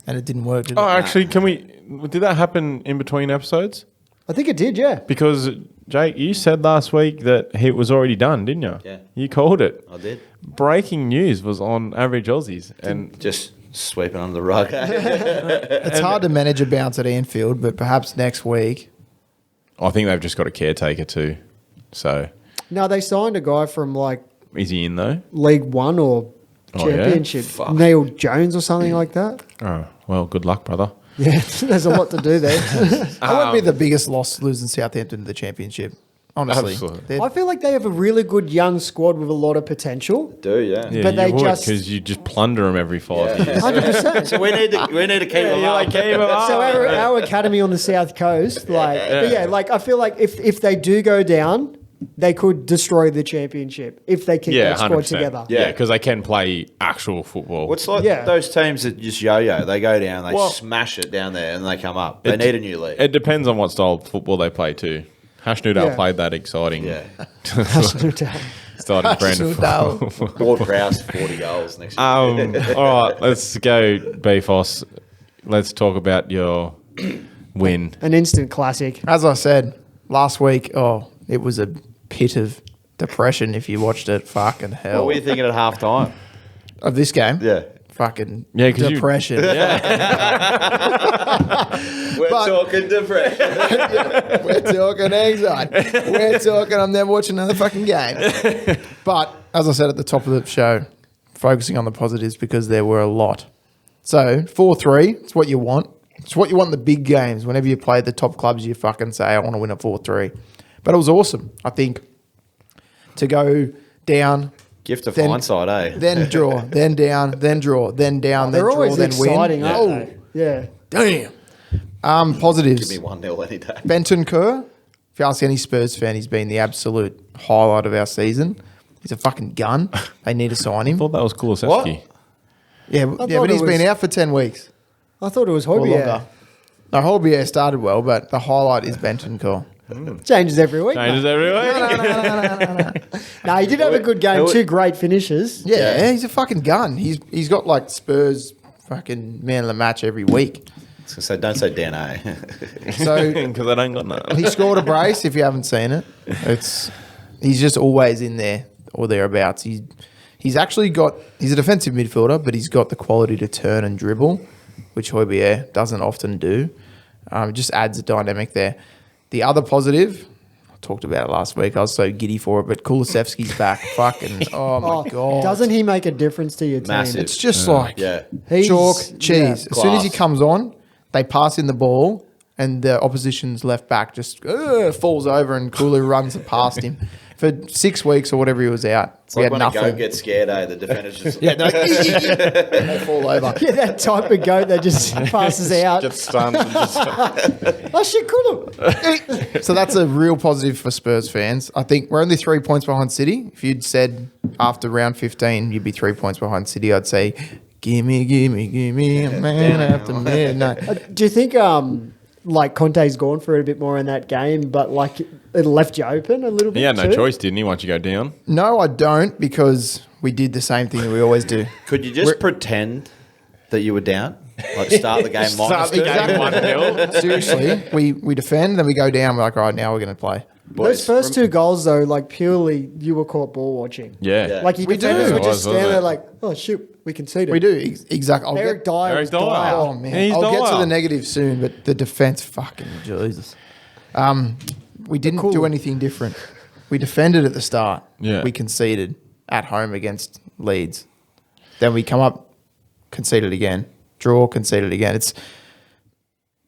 And it didn't work, did it? Oh, actually, did that happen in between episodes? I think it did, yeah. Because, Jake, you said last week that it was already done, didn't you? Yeah. You called it. I did. Breaking news was on Average Aussies. And Just sweeping under the rug. It's hard to manage a bounce at Anfield, but perhaps next week. I think they've just got a caretaker too. So, No, they signed a guy from like is he in though? League One or Oh, yeah? Championship. Fuck. Neil Jones or something like that. Oh, well, good luck, brother. Yeah, there's a lot to do there. That would be the biggest loss losing Southampton to the Championship. Honestly. Absolutely. They're- I feel like they have a really good young squad with a lot of potential. Do, yeah. Yeah, But you they would, just- because you just plunder them every 5 Yeah. years. 100%. We need to keep him up. So our academy on the south coast, like, but yeah, like I feel like if they do go down, they could destroy the championship if they keep Yeah, that squad 100%. together. Yeah, because they can play actual football. What's like Yeah. those teams that just yo-yo? They go down, they Well- smash it down there, and they come up. They It- need a new league. It depends on what style of football they play too. Hash Noodle Yeah. played that exciting. Yeah. Starting brand of Noodle. football. Ward Prowse, 40 goals next year. All right, let's go, BFOS. Let's talk about your win. An instant classic. As I said last week, it was a pit of depression if you watched it. Fucking What hell. were you thinking at half time? Of this game? Yeah. Fucking 'cause you- depression. We're But- talking depression. We're talking anxiety. We're talking I'm never watching another fucking game. But as I said at the top of the show, focusing on the positives because there were a lot. So 4-3, it's what you want. It's what you want in the big games. Whenever you play the top clubs, you fucking say, I want to win at 4-3. But it was awesome. I think to go down, Gift of Then- hindsight, eh? then draw, then down, then draw, then down, then They're draw, always then exciting, win. aren't they? Yeah. Damn. Positives. Give me 1-0 any day. Benton Kerr, if you ask any Spurs fan, he's been the absolute highlight of our season. He's a fucking gun. They need to sign I him. thought that was Kulusevski. What? Yeah, thought but it he's been was- out for 10 weeks I thought it was or Hobie. longer. No, Holbier started well, but the highlight is Benton Kerr. Changes every week. Changes mate. every week. No, he did have a good game. Who- 2 great finishes. Yeah, he's a fucking gun. He's got like Spurs fucking man of the match every week. So don't say Dan, eh? So Because I don't got none. he scored a brace. If you haven't seen it, he's just always in there or thereabouts. He's a defensive midfielder, but he's got the quality to turn and dribble, which Højbjerg doesn't often do. It just adds a dynamic there. The other positive, I talked about it last week. I was so giddy for it, but Kulusevski's back. Fucking oh my god! Doesn't he make a difference to your team? Massive. It's just like Yeah. He's- chalk cheese. yeah, As soon as he class. comes on, they pass in the ball, and the opposition's left back just falls over, and Kulu runs past him. For 6 weeks or whatever he was out, It's we like had when a goat nothing. gets scared, eh? The defenders just... Yeah, no, they fall over. Yeah, that type of goat that just passes out. Just stunned. And just, Oh shit, Kulu. So that's a real positive for Spurs fans. I think we're only 3 points behind City. If you'd said after round 15 you'd be 3 points behind City, I'd say, gimme a man after midnight. Do you think like Conte's gone for it a bit more in that game, but like it left you open a little bit? he had no too? choice, didn't he, once you go down? No, I don't, because we did the same thing that we always do. Could you just pretend that you were down? Like start the game minus two? 1-0. Seriously, we defend, then we go down. We're like, all right, now we're going to play. Those first 2 goals though, like purely you were caught ball watching. Yeah. Like you We defenders do. would just Was stand it? there like, oh shoot, we conceded. We do, exactly. I'll Eric get, Dyer Eric was Dyer. dire. oh, man. He's I'll get to dire. the negative soon, but the defense, fucking Jesus. We didn't cool. do anything different. We defended at the start. Yeah. We conceded at home against Leeds. Then we come up, conceded again. Draw, conceded again. It's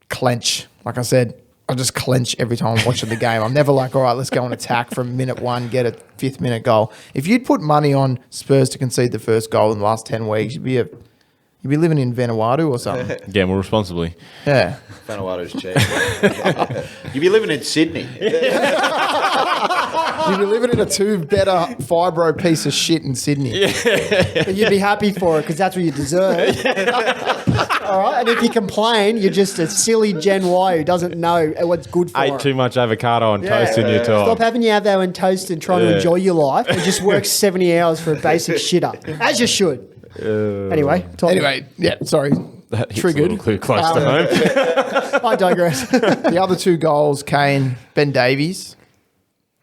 clench. Like I said, I just clench every time I'm watching the game. I'm never like, all right, let's go and attack from minute 1, get a 5th minute goal. If you'd put money on Spurs to concede the first goal in the last 10 weeks, you'd be You'd be living in Vanuatu or something. Gamble responsibly. Yeah. Vanuatu's cheap. You'd be living in Sydney. You'd be living in a two-better fibro piece of shit in Sydney. But you'd be happy for it because that's what you deserve. All right, and if you complain, you're just a silly Gen Y who doesn't know what's good for Ate it. too much avocado on toast in your Stop time. having your avocado and toast and trying to enjoy your life and just work 70 hours for a basic shitter, as you should. Anyway, Yeah, sorry. That hits Triggered. a little too close to home. I digress. The other two goals, Kane, Ben Davies.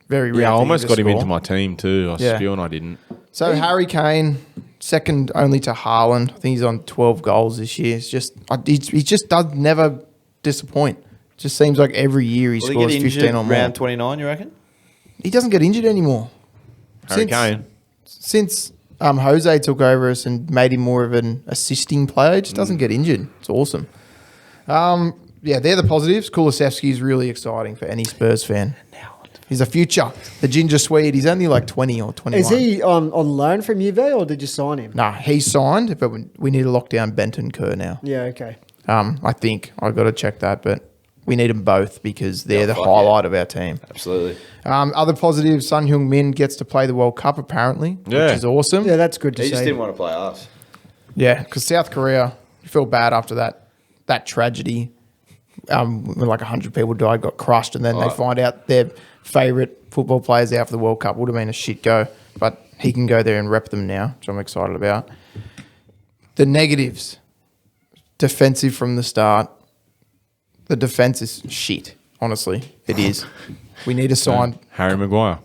Very rare. Yeah, I thing almost to got him score. into my team too. I Yeah. was spewing I didn't. So Harry Kane, second only to Haaland. I think he's on 12 goals this year. It's just he just does never disappoint. Just seems like every year he Will he scores get 15 injured or more. round 29, you reckon? He doesn't get injured anymore. Harry Kane. Since Jose took over us and made him more of an assisting player, he just doesn't get injured. It's awesome. Yeah, they're the positives. Kulusevski is really exciting for any Spurs fan. He's a future. The ginger Swede. He's only like 20 or 21. Is he on loan from Juve or did you sign him? Nah, he's signed, but we need to lock down Benton Kerr now. Yeah, okay. I think I've got to check that, but we need them both because they're the fuck highlight of our team. Absolutely. Other positives, Son Heung-min gets to play the World Cup apparently, Yeah. which is awesome. Yeah, that's good to He see. just didn't want to play us. Yeah, because South Korea, you feel bad after that tragedy. When like 100 people died, got crushed, and then they find out their favourite football players out for the World Cup. Would have been a shit go, but he can go there and rep them now, which I'm excited about. The negatives, defensive from the start. The defence is shit, honestly. It is. We need to sign. Harry Maguire.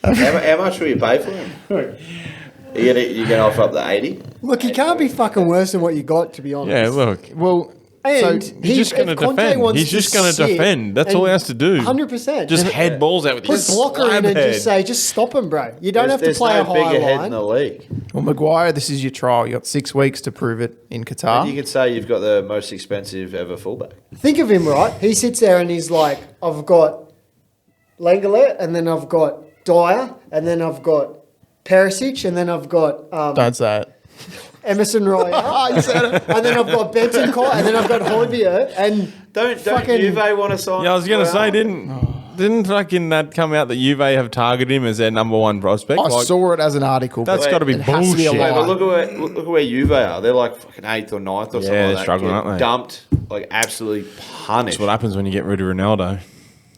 How much will you pay for him? You get offer up the 80? Look, he can't be fucking worse than what you got, to be honest. Yeah, look. Well, And so He's just going to defend. He's just going to defend. That's all he has to do. 100%. Just head balls out with Put his blocker in slab and head. just say, just stop him, bro. You don't have to There's play no a high bigger head in line. the league. well, Maguire, this is your trial. You got 6 weeks to prove it in Qatar. And you could say you've got the most expensive ever fullback. Think of him, right? He sits there and he's like, I've got Lenglet, and then I've got Dyer, and then I've got Perisic, and then I've got Don't say it. Emerson Royale, and then I've got Bentancur, and then I've got Højbjerg, and Don't fucking- Juve want to sign? Yeah, I was going to say, Well, didn't fucking that come out that Juve have targeted him as their number one prospect? I Like, saw it as an article. that's but got to be it has to be a bullshit. lie. But look at where Juve are. They're like fucking 8th or 9th or something they're like that. struggling, Get aren't they? Dumped, like absolutely punished. That's what happens when you get rid of Ronaldo.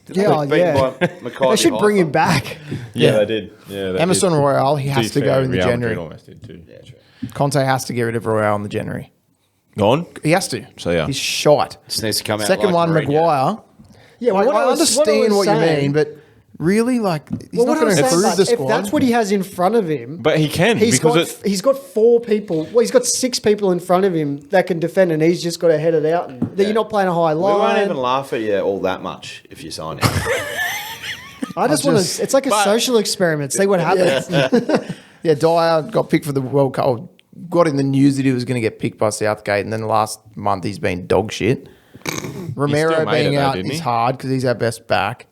yeah, Beaten yeah. by Maccabi They should bring Haifa. him back. Yeah, they did. Yeah, they Emerson did. Royale, he has to be go fair, in the Real Madrid January. almost did too. Yeah, true. Conte has to get rid of Royale in the January. Gone? He has to. So, yeah. He's shot. Just needs to come out. Second like one, Mourinho. Maguire. Yeah, Like, what I was understand what you saying- mean, but really, like, he's Well, not what I going was to saying, improve like, the if squad. that's what he has in front of him, But he can because he's got 4 people. Well, he's got 6 people in front of him that can defend, and he's just got to head it out. And You're not playing a high We won't line. even laugh at you all that much if you sign him. I just want to. It's like a social experiment. See what happens. Yeah, Dyer got picked for the World Cup. or Got in the news that he was going to get picked by Southgate, and then last month he's been dog shit. Romero made it being though, out didn't is he? hard because he's our best back.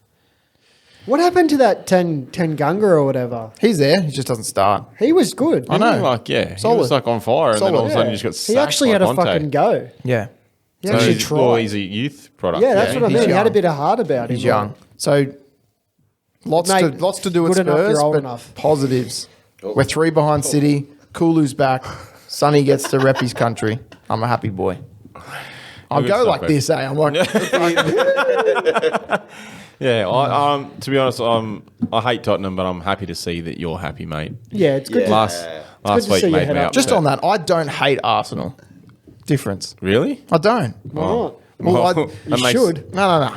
What happened to that Tanganga or whatever? He's there. He just doesn't start. He was good. I know. like he Solid. was like on fire, and then Solid. all of a sudden Yeah. he just got He sacked actually by had a Conte. fucking go. Yeah, He So actually he's, tried. well, he's a youth product. Yeah, that's what I he's mean. He had a young. bit of heart about him. he's young. So lots Mate, to do with good enough, Spurs, you're old but enough. positives. We're 3 behind City. Kulu's back. Sonny gets to rep his country. I'm a happy boy. I Good go stuff, like mate. this, eh? I'm like, Yeah, to be honest, I hate Tottenham, but I'm happy to see that you're happy, mate. Yeah, it's good. Yeah. To, Last good to week see you made head me up. upset. just on that, I don't hate Arsenal. Difference. Really? I don't. Why not? Well, You that makes- should. No.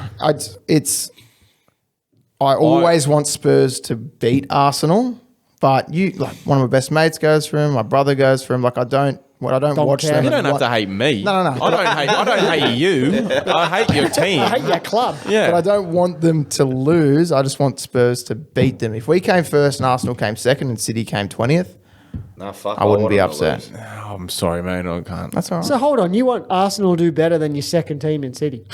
I always want Spurs to beat Arsenal, but one of my best mates goes for him. My brother goes for him. Like I don't watch care. them. You don't and have to hate me. No. I don't hate you. I hate your team. I hate your club. Yeah. But I don't want them to lose. I just want Spurs to beat them. If we came first and Arsenal came second and City came 20th, Nah, fuck. I wouldn't want be them to upset. lose. Oh, I'm sorry, mate. I can't. That's all right. So hold on, you want Arsenal to do better than your second team in City?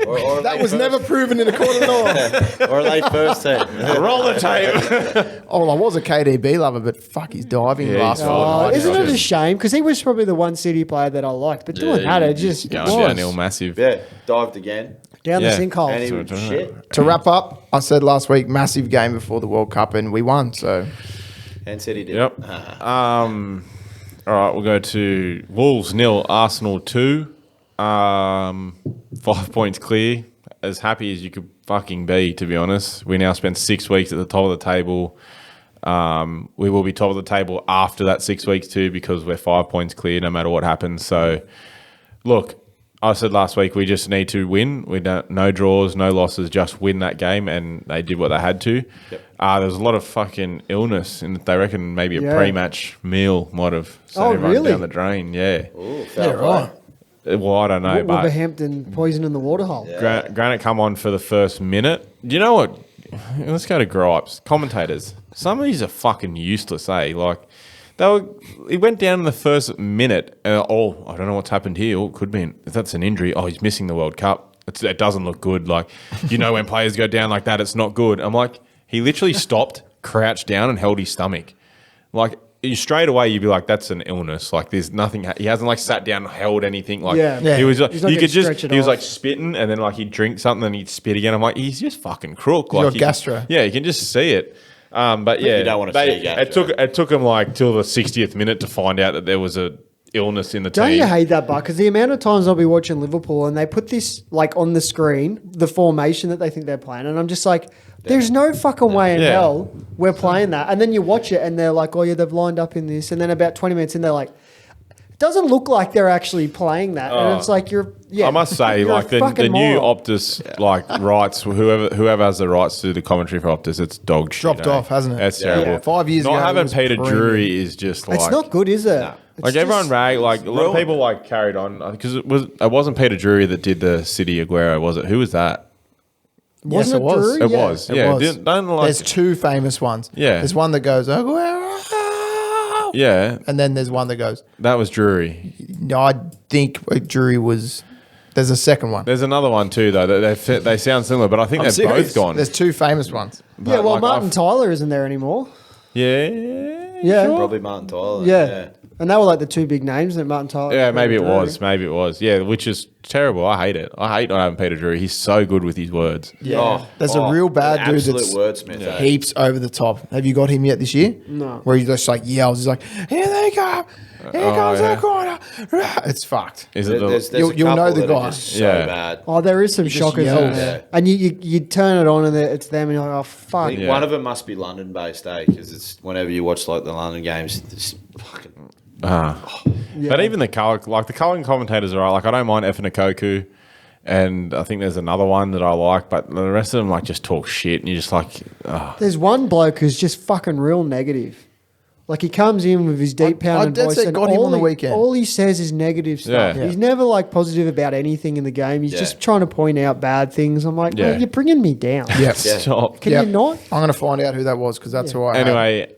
Or That was never proven in a court of law. Or are they first team? Roll the tape. Oh, well, I was a KDB lover, but fuck, he's diving last fortnight. Isn't it a shame? Because he was probably the one City player that I liked. But doing that, it just Going was. downhill massive. Yeah, dived again. Down Yeah. the sinkhole. And he was shit. To wrap up, I said last week, massive game before the World Cup, and we won. So And said he did. Yep. All right, we'll go to Wolves 0, Arsenal 2. 5 points clear. As happy as you could fucking be, to be honest. We now spent 6 weeks at the top of the table. We will be top of the table after that 6 weeks too, because we're 5 points clear no matter what happens. So, look, I said last week we just need to win. We don't no draws, no losses, just win that game, and they did what they had to. Yep. There was a lot of fucking illness, and they reckon maybe a Yeah. pre-match meal might have sent Oh, everyone really? down the drain. Yeah. Ooh, foul play. right. Well, I don't know, but Wolverhampton poison in the waterhole. Granite come on for the first minute. Do you know what? Let's go to gripes. Commentators. Some of these are fucking useless, eh? Like, it went down in the first minute. I don't know what's happened here. It could be, if that's an injury. Oh, he's missing the World Cup. It doesn't look good. Like, when players go down like that, it's not good. I'm like, he literally stopped, crouched down, and held his stomach. Like, straight away, you'd be like, that's an illness. Like, there's nothing. He hasn't like sat down, and held anything. Like, Yeah. he was. He's not You gonna could just. stretch it He was off. like spitting, and then like he'd drink something, and he'd spit again. I'm like, he's just fucking crook. Like, got you gastro. Yeah, you can just see it. But yeah, you don't wanna see gastro. It took him like till the 60th minute to find out that there was a illness in the Don't team. you hate that, Buck? Because the amount of times I'll be watching Liverpool and they put this like on the screen, the formation that they think they're playing, and I'm just like, there's no fucking way in Yeah. hell we're playing that. And then you watch it and they're like, oh yeah, they've lined up in this, and then about 20 minutes in, they're like, it doesn't look like they're actually playing that, and it's like I must say, you're a like the fucking new moron. Optus like rights, whoever has the rights to do the commentary for Optus, it's dog shit. Dropped off, hasn't it? That's Yeah. terrible. Yeah. 5 years not ago, it having was Peter premium. Drury is just like It's not good, is it? It's like everyone just- rag like a lot of ruined. people like carried on because it wasn't Peter Drury that did the City Aguero, was it? Who was that? Yes, Wasn't it was. Drury? It Yeah. was. It Yeah, was. don't like There's two famous ones. Yeah. There's one that goes, Aguero. yeah. And then there's one that goes, That was Drury. no, I think Drury was, there's a second one. There's another one too though. They sound similar, but I think I'm they're both serious. gone. There's two famous ones. Yeah, But, well, like, Martin I've- Tyler isn't there anymore. Yeah. Yeah. sure? Probably Martin Tyler. Yeah. And they were like the two big names that Martin Tyler. Yeah, maybe it Drury. was. Maybe it was. Yeah, which is terrible. I hate it. I hate not having Peter Drury. He's so good with his words. Yeah. There's a real bad dude absolute that's wordsmith. eh? heaps over the top. Have you got him yet this year? No. Where he just like yells. He's like, here they come. Here comes yeah. the corner. It's fucked. Is it the, There's You'll- a you'll know couple the that are guy. just so Yeah. bad. Oh, there is some just shockers yell. in there. Yeah. And you turn it on and it's them and you're like, oh, I fuck. think Yeah. one of them must be London based, because it's whenever you watch like the London games, it's fucking. Yeah. But even the colour, like the colouring commentators are right. Like I don't mind Effing Koku, and I think there's another one that I like, but the rest of them like just talk shit, and you're just like, oh. There's one bloke who's just fucking real negative. Like he comes in with his deep pounding dead voice, set and got him on the weekend. all he says is negative stuff. Yeah. He's never like positive about anything in the game. He's Yeah. just trying to point out bad things. I'm like, Yeah. well, you're bringing me down. Yep. Yeah. Stop. Can Yep. you not? I'm going to find out who that was because that's who I had. Anyway,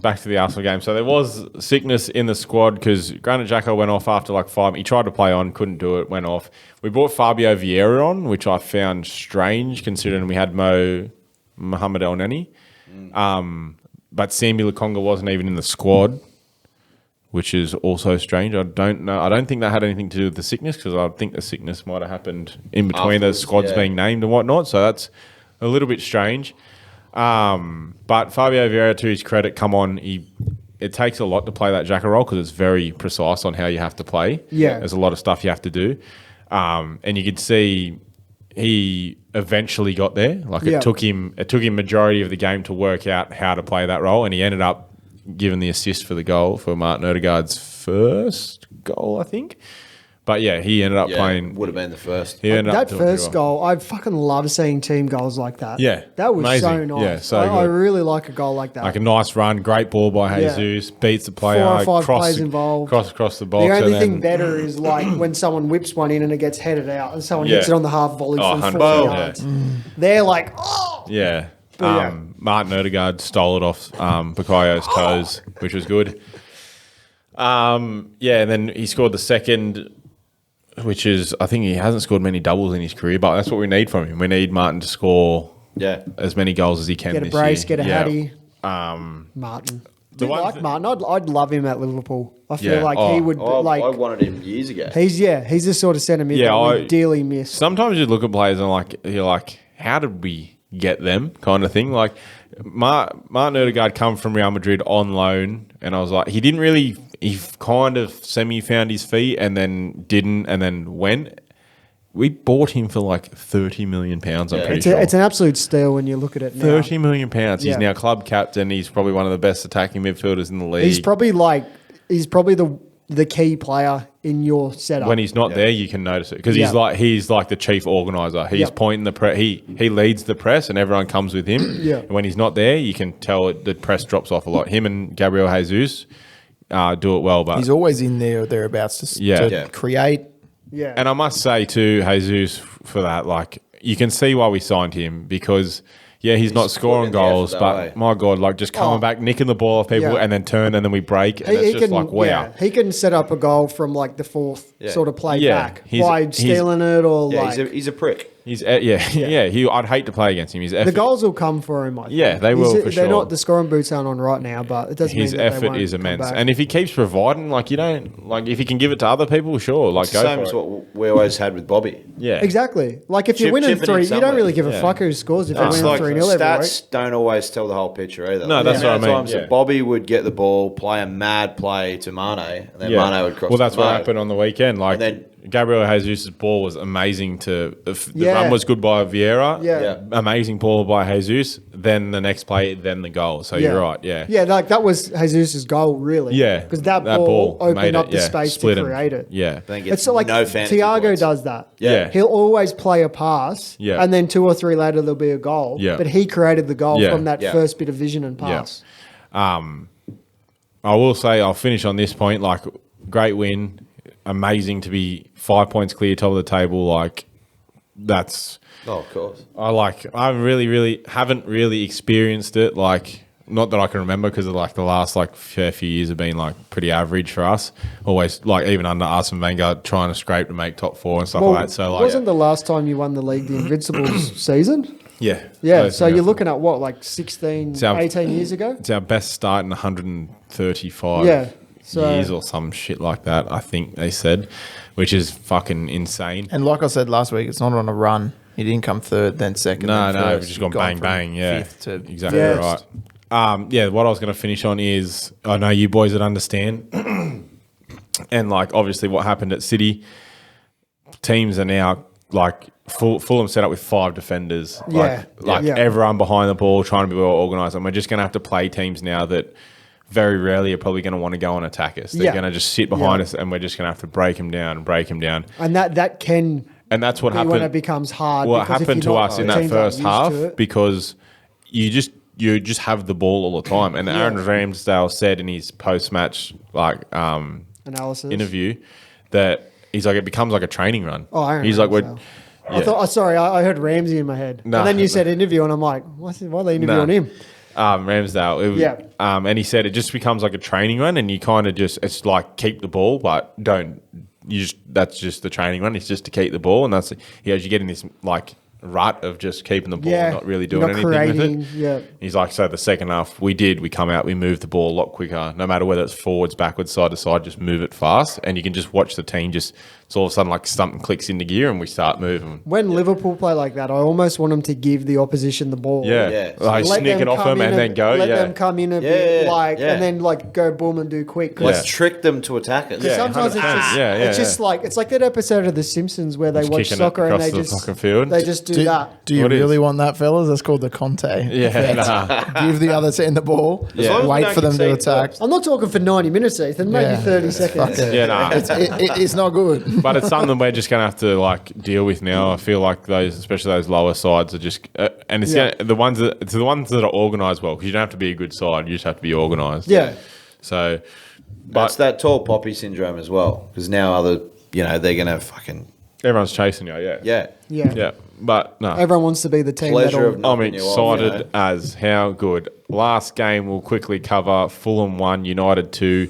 back to the Arsenal game. So there was sickness in the squad because Granit Xhaka went off after like 5. He tried to play on, couldn't do it, went off. We brought Fabio Vieira on, which I found strange considering we had Mohamed El Neni. But Sambi Lukonga wasn't even in the squad, which is also strange. I don't know. I don't think that had anything to do with the sickness because I think the sickness might have happened in between the Afterwards, squads yeah. being named and whatnot. So that's a little bit strange. But Fabio Vieira, to his credit, come on. It takes a lot to play that Xhaka role because it's very precise on how you have to play. Yeah. There's a lot of stuff you have to do. And you could see he eventually got there. Like Yeah. it took him majority of the game to work out how to play that role, and he ended up giving the assist for the goal for Martin Odegaard's first goal, I think. But yeah, he ended up Yeah, playing. would have been the first. He ended up That doing first pretty well. goal, I fucking love seeing team goals like that. Yeah, That was so amazing. nice. Yeah, so I good. really like a goal like that. Like a nice run, great ball by Yeah. Jesus, beats the player, 4 or 5 cross, players involved. cross the box. The only and thing then- better is like when someone whips one in and it gets headed out and someone Yeah. hits it on the half volley Oh, from 100%, 40 yeah. yards. They're like, oh! Yeah. But yeah. Martin Odegaard stole it off Bukayo's toes, which was good. Yeah, and then he scored the second. which is, I think he hasn't scored many doubles in his career, but that's what we need from him. We need Martin to score as many goals as he can Get a this brace, year. get a hattie. The Martin. Do you one like that- Martin? I'd love him at Liverpool. I feel Yeah. like Oh, he would I wanted him years ago. He's the sort of centre mid Yeah, that we I- dearly miss. Sometimes you look at players and you're like, how did we get them kind of thing? Like Martin Odegaard come from Real Madrid on loan, and I was like, he kind of found his feet and then didn't and then went. We bought him for like £30 million, I'm pretty sure. It's an absolute steal when you look at it now. £30 million. He's Yeah. now club captain. He's probably one of the best attacking midfielders in the league. He's probably the key player in your setup. When he's not there, you can notice it because Yeah. he's like the chief organizer. He's Yeah. pointing the press. He leads the press, and everyone comes with him. Yeah. And when he's not there, you can tell the press drops off a lot. Him and Gabriel Jesus do it well, but He's always in there or thereabouts to create. yeah. and I must say too, Jesus for that, like you can see why we signed him because. Yeah, he's not scoring putting in the goals, effort but that way. my God, like just coming back, nicking the ball off people, Yeah. and then turn, and then we break, and it's just like, wow. he can set up a goal from like the fourth sort of play Yeah. back He's- by he's- stealing it or Yeah, like he's a prick. He's I'd hate to play against him. His effort, the goals will come for him. I think. Yeah, they will for They're sure. not the scoring boots aren't on right now, but it doesn't his mean that they effort won't is come immense, back. and if he keeps providing, like you don't like, if he can give it to other people, sure, like It's the go same for as it. what we always had with Bobby. Yeah, Exactly. Like if you're Chip- winning chipping in 3, you don't somewhere. really give a Yeah. fuck who scores if you're It's winning like 3-0 every week. stats don't always tell the whole picture either. No, that's The what I amount of mean, times yeah. that Bobby would get the ball, play a mad play to Mane, and then yeah. Mane would cross. Well, that's to what Mane. happened on the weekend. Like And Gabriel Jesus' ball was amazing. The Yeah. run was good by Vieira. Yeah. Amazing ball by Jesus. Then the next play, then the goal. So you're right. Yeah. Yeah, like that was Jesus' goal, really. Yeah. Because that ball made opened it, up the yeah. space Split to him. create it. Yeah. Then It's gets so like no fantasy Thiago points. does that. Yeah. He'll always play a pass, Yeah. and then 2 or 3 later there'll be a goal. Yeah. But he created the goal Yeah. from that Yeah. first bit of vision and pass. I will say, I'll finish on this point. Like, great win. Amazing to be 5 points clear, top of the table. Like, that's. Oh, of course. I really haven't really experienced it. Like, not that I can remember because of like the last like fair few years have been like pretty average for us. Always like even under Arsene Wenger trying to scrape to make top 4 and stuff like that. So like, wasn't the last time you won the league the Invincibles season? yeah, Yeah, Those so things. you're looking at what, like 16, So- 18 years ago? It's our best start in 135 Yeah, so- years or some shit like that. I think they said, which is fucking insane. And like I said last week, it's not on a run. He didn't come third, then second. No, then no, first. we've just gone He's bang, from bang. Yeah, fifth to exactly Yeah. right. Yeah, what I was going to finish on is I know you boys would understand, and like obviously what happened at City, teams are now like Fulham set up with 5 defenders, Yeah. like Yeah. everyone behind the ball trying to be well organised, and we're just going to have to play teams now that very rarely are probably going to want to go and attack us. They're Yeah. going to just sit behind Yeah. us, and we're just going to have to break them down and break them down. And that can And that's what be happened when it becomes hard. what because if happened to you're not- us in that teams aren't first used half to it. because you just have the ball all the time. And Aaron Ramsdale said in his post-match Analysis. interview that he's like it becomes like a training run. Oh, Aaron he's like Ramsdale. I thought, sorry, I heard Ramsey in my head. Nah. And then you said interview, and I'm like, why are they interviewing him? Ramsdale. It was- Yeah. and he said it just becomes like a training run, and you kind of it's like keep the ball, but don't that's just the training run. It's just to keep the ball, and that's you get in this like rut of just keeping the ball, Yeah. and not really You're doing not anything creating, with it. yeah. He's like, so the second half we come out, we moved the ball a lot quicker, no matter whether it's forwards, backwards, side to side, just move it fast, and you can just watch the team just. It's all of a sudden like something clicks into gear, and we start moving. When Liverpool play like that, I almost want them to give the opposition the ball. Yeah, Yeah. like Let sneak it off come them and in then go. Let Yeah, them come in a bit, Yeah. and then like go boom and do quick. 'Cause Let's trick them to attack us. Yeah. sometimes it's 100%. just, Yeah, it's just like it's like that episode of The Simpsons where they Just watch kicking it soccer and across they the just fucking field. they just do that. Do you What is? really want that, fellas? That's called the Conte. Yeah, effect. nah. Give the other team the ball. As long as we Wait don't for them to concede attack. goals. I'm not talking for 90 minutes, Ethan. Maybe Yeah. 30 seconds. Yeah, nah. It's not good. But it's something we're just going to have to like deal with now. I feel like those, especially those lower sides, are just and it's Yeah. the ones that are organised well, because you don't have to be a good side, you just have to be organised. Yeah. So, That's but that tall poppy syndrome as well. Because now they're going to fucking, everyone's chasing you. Yeah. yeah. Yeah. Yeah. But no, Everyone wants to be the team Pleasure that'll of I'm knocking you off, excited you know. as how good. Last game we'll quickly cover. Fulham 1, United 2.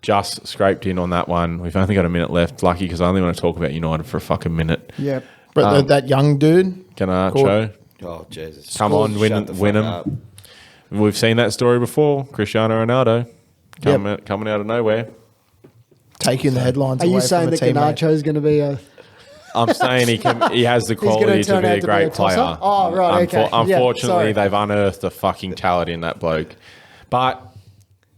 just scraped in on that one. We've only got a minute left. Lucky because I only want to talk about United for a fucking minute. Yeah. But that young dude, Garnacho, Oh, Jesus. come on, win them. We've seen that story before. Cristiano Ronaldo coming out of nowhere. taking the headlines Are away you saying from a that teammate. Garnacho is going to be a... I'm saying he has the He's gonna quality to turn be out a to be great a tosser? player. Oh, right, okay. Yeah, Unfortunately, sorry. they've unearthed a fucking talent in that bloke. But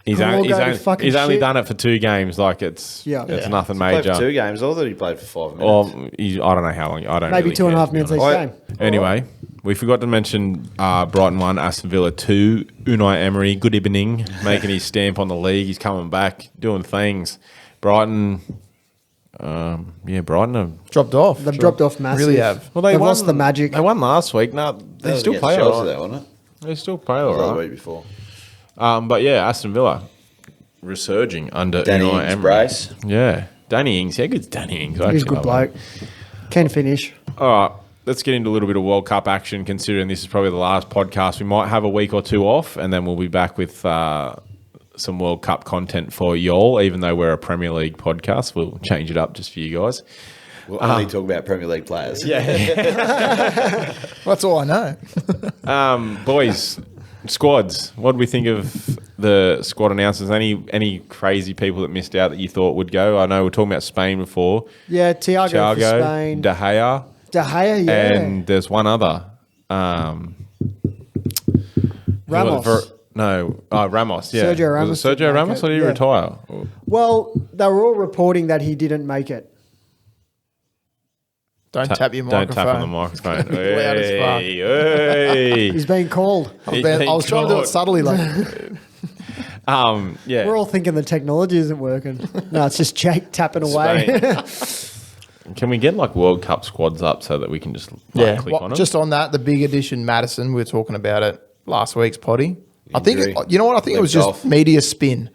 he's Could all only, go to fucking only shit. done it for 2 games. Like it's nothing Played major. for 2 games. I thought he played for 5 minutes. Or I don't know how long. I don't Maybe really 2.5 care, to be minutes each honest. game. Anyway, we forgot to mention Brighton 1, Aston Villa 2. Unai Emery, good evening, making his stamp on the league. He's coming back, doing things. Brighton, Brighton have Dropped off. They've dropped off massive. Really have. Well, they They've won, lost the magic. They won last week. No, they still play all Chelsea, right. though, wasn't it? They still play Or all the right. week before. But yeah, Aston Villa resurging under Danny Unai Ings Emery. brace. Yeah, Danny Ings. How good's Danny Ings? I He's a actually good love bloke. Can finish. him. All right, let's get into a little bit of World Cup action. Considering this is probably the last podcast, we might have a week or 2 off, and then we'll be back with some World Cup content for y'all. Even though we're a Premier League podcast, we'll change it up just for you guys. We'll only talk about Premier League players. That's all I know. Boys, squads. What do we think of the squad announcements? Any crazy people that missed out that you thought would go? I know we were talking about Spain before. Yeah, Thiago for Thiago, Spain. De Gea, De Gea, yeah. and there's one other. Ramos. Ramos. Yeah, Sergio Ramos Was it Sergio didn't make Ramos, it, or did he yeah. retire? Well, they were all reporting that he didn't make it. Don't tap your Don't microphone. tap on the microphone. Loud as fuck. Hey. He's being called. I was trying to do it subtly, like Yeah. We're all thinking the technology isn't working. No, it's just Jake tapping away. Can we get like World Cup squads up so that we can just click on them? Just on that, the big addition, Madison. We were talking about it last week's potty. I think Injury. you know what? I think it was Limped just off. media spin.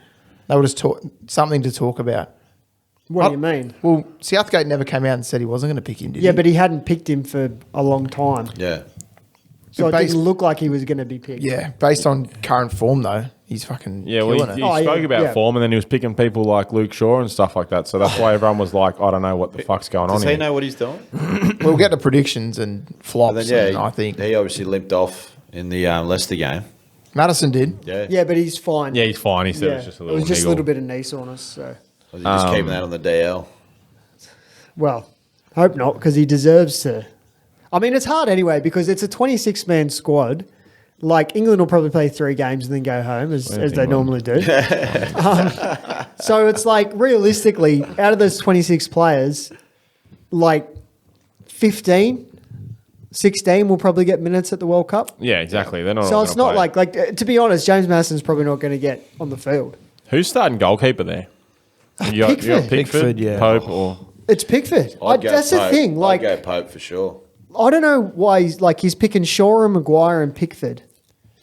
They were just something to talk about. What do you mean? Well, Southgate never came out and said he wasn't going to pick him, did Yeah, he? but he hadn't picked him for a long time. Yeah. So it Based- didn't look like he was going to be picked. Yeah, based on current form, though, he's fucking Yeah, well, killing he it. Oh, spoke yeah, about yeah. form, and then he was picking people like Luke Shaw and stuff like that. So that's why everyone was like, I don't know what the fuck's going on Does he here. know what he's doing? We'll get to predictions and flops, And then, and I think he obviously limped off in the Leicester game. Madison did. Yeah. Yeah, but he's fine. Yeah, he's fine. He said Yeah. it was just a It little was just a niggle. little bit of knee soreness. So, Or was he just keeping that on the DL? well, hope not because he deserves to. I mean, it's hard anyway because it's a 26-man squad. Like England will probably play 3 games and then go home as they England? normally do. So it's like realistically, out of those 26 players, like 15, 16 will probably get minutes at the World Cup. Yeah, exactly. They're not. So all it's gonna not play. like to be honest, James Madison's probably not going to get on the field. Who's starting goalkeeper there? You got Pickford. Pickford, yeah. Pope, or It's Pickford. I'd go That's the Pope. thing. Like I'd go Pope for sure. I don't know why he's picking Shaw and Maguire and Pickford.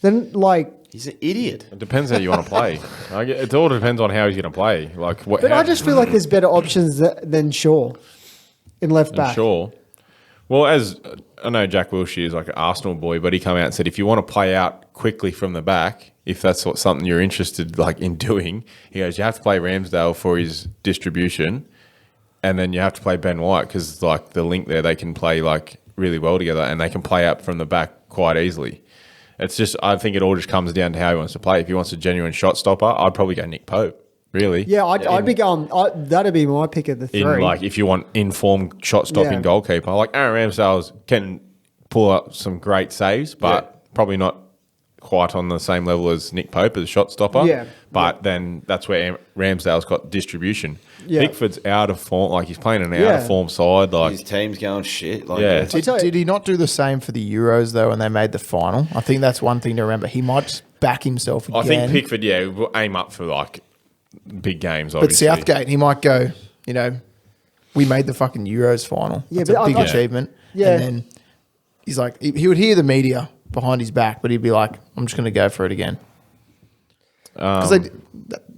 Then He's an idiot. it depends how you want to play. It all depends on how he's going to play. Like what? but how, I just feel like there's better options than Shaw in left back. Sure. Well, as I know, Jack Wilshere is like an Arsenal boy, but he came out and said if you want to play out quickly from the back, if that's something you're interested in doing, he goes, you have to play Ramsdale for his distribution, and then you have to play Ben White because like the link there, they can play like really well together, and they can play out from the back quite easily. It's just I think it all just comes down to how he wants to play. If he wants a genuine shot stopper, I'd probably go Nick Pope. Really? Yeah, I'd be going. That'd be my pick of the 3. In like if you want informed shot stopping Yeah. goalkeeper, like Aaron Ramsdale can pull up some great saves, but probably not quite on the same level as Nick Pope as a shot stopper. Yeah. But then that's where Ramsdale's got distribution. Yeah. Pickford's out of form, like he's playing an out Yeah. of form side. Like His team's going shit. Like, Yeah. Did he not do the same for the Euros, though, when they made the final? I think that's one thing to remember. He might just back himself again. I think Pickford, will aim up for like big games. But Obviously, Southgate, he might go, we made the fucking Euros final. Yeah, That's but a big I- achievement. Yeah. And then he's like, he would hear the media behind his back, but he'd be like, I'm just going to go for it again. Because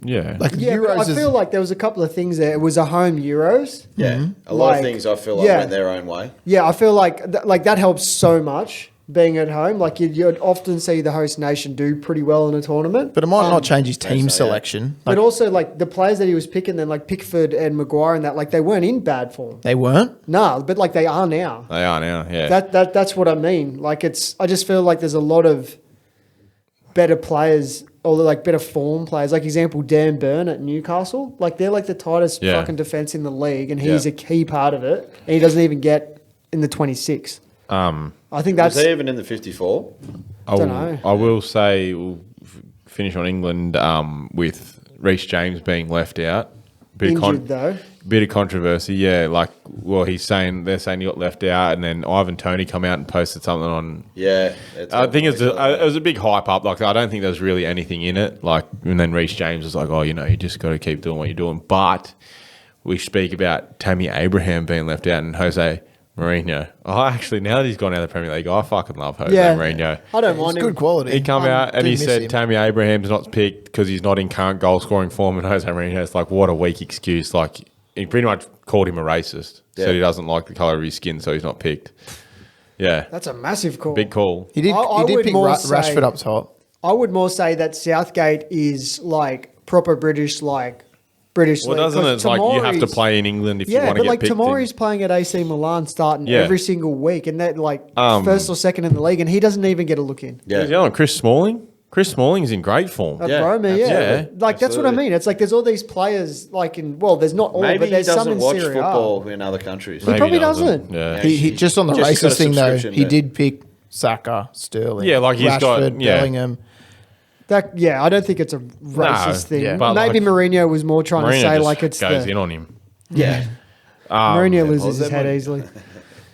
yeah, like Yeah, but Euros I feel like there was a couple of things there. It was a home Euros. Yeah. A lot Like, of things I feel like yeah. went their own way. Yeah, I feel like that helps so much being at home. Like you'd often see the host nation do pretty well in a tournament. But it might not change his team selection. But also, like, the players that he was picking then, like Pickford and Maguire and that, like, they weren't in bad form. They weren't? No, but, like, they are now. They are now, yeah. That's what I mean. Like, I just feel like there's a lot of better players or, like, better form players. Like, example, Dan Burn at Newcastle. Like, they're, like, the tightest fucking defence in the league, and he's a key part of it, and he doesn't even get in the 26. I think that's... Was he even in the 54? Don't know. I will say we'll finish on England with Reece James being left out. Injured, though. Bit of controversy, yeah. Like, well, they're saying he got left out, and then Ivan Toney come out and posted something on. Yeah, I think it was a big hype up. Like, I don't think there's really anything in it. Like, and then Reece James was like, "Oh, you just got to keep doing what you're doing." But we speak about Tammy Abraham being left out and Jose Mourinho. Oh, actually, now that he's gone out of the Premier League, I fucking love Jose Mourinho. I don't mind It's him. good quality. He come out and do he miss said him. Tammy Abraham's not picked because he's not in current goal scoring form, and Jose Mourinho's like, what a weak excuse. Like, he pretty much called him a racist. Yeah. Said he doesn't like the colour of his skin, so he's not picked. Yeah. That's a massive call. Big call. He did I would pick more say- Rashford up top. I would more say that Southgate is, like, proper British league. Well, doesn't it? It's like you have to Tamori's- play in England if you Yeah, want to but get like picked. Tamori's playing at AC Milan starting Yeah. every single week, and they're like first or second in the league, and he doesn't even get a look in. Who's the other one? Chris Smalling? Chris Smalling's in great form. At Yeah, Roma, yeah. yeah, Like, that's what I absolutely. mean. It's like there's all these players, like, there's not all, Maybe but he there's some doesn't in watch Serie A. football in other countries. Maybe probably doesn't. Yeah. He just on the Just got a racist thing, though, subscription, he yeah. did pick Saka, Sterling. Yeah, like he's Rashford, got- yeah. Bellingham. I don't think it's a racist thing. yeah. But Maybe like- Mourinho was more trying to Mourinho say, just like, it's goes the... in on him. Yeah. Um, Mourinho loses pause his that head one. easily.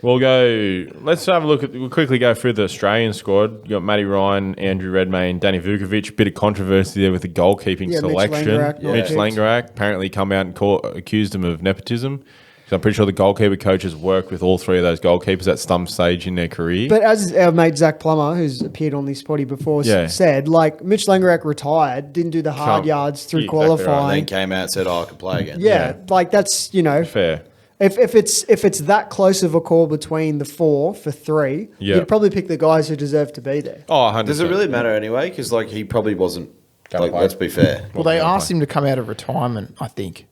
Let's have a look we'll quickly go through the Australian squad. You got Matty Ryan, Andrew Redmayne, Danny Vukovic. Bit of controversy there with the goalkeeping Yeah, Mitch selection. Langerack, not Mitch picked. Langerack apparently come out and accused him of nepotism. So I'm pretty sure the goalkeeper coaches worked with all three of those goalkeepers at some stage in their career. But as our mate Zach Plummer, who's appeared on this potty before, Yeah. said, like, Mitch Langerack retired, didn't do the hard Can't- yards through Yeah, exactly right. And qualifying. then came out and said, I can play again. Yeah, like that's Fair. if it's that close of a call between the four for three, Yeah. you'd probably pick the guys who deserve to be there. Oh, 100%. Does it really matter anyway? Because like he probably wasn't. Gonna Like, play. let's be fair. Well, they asked him to come out of retirement, I think.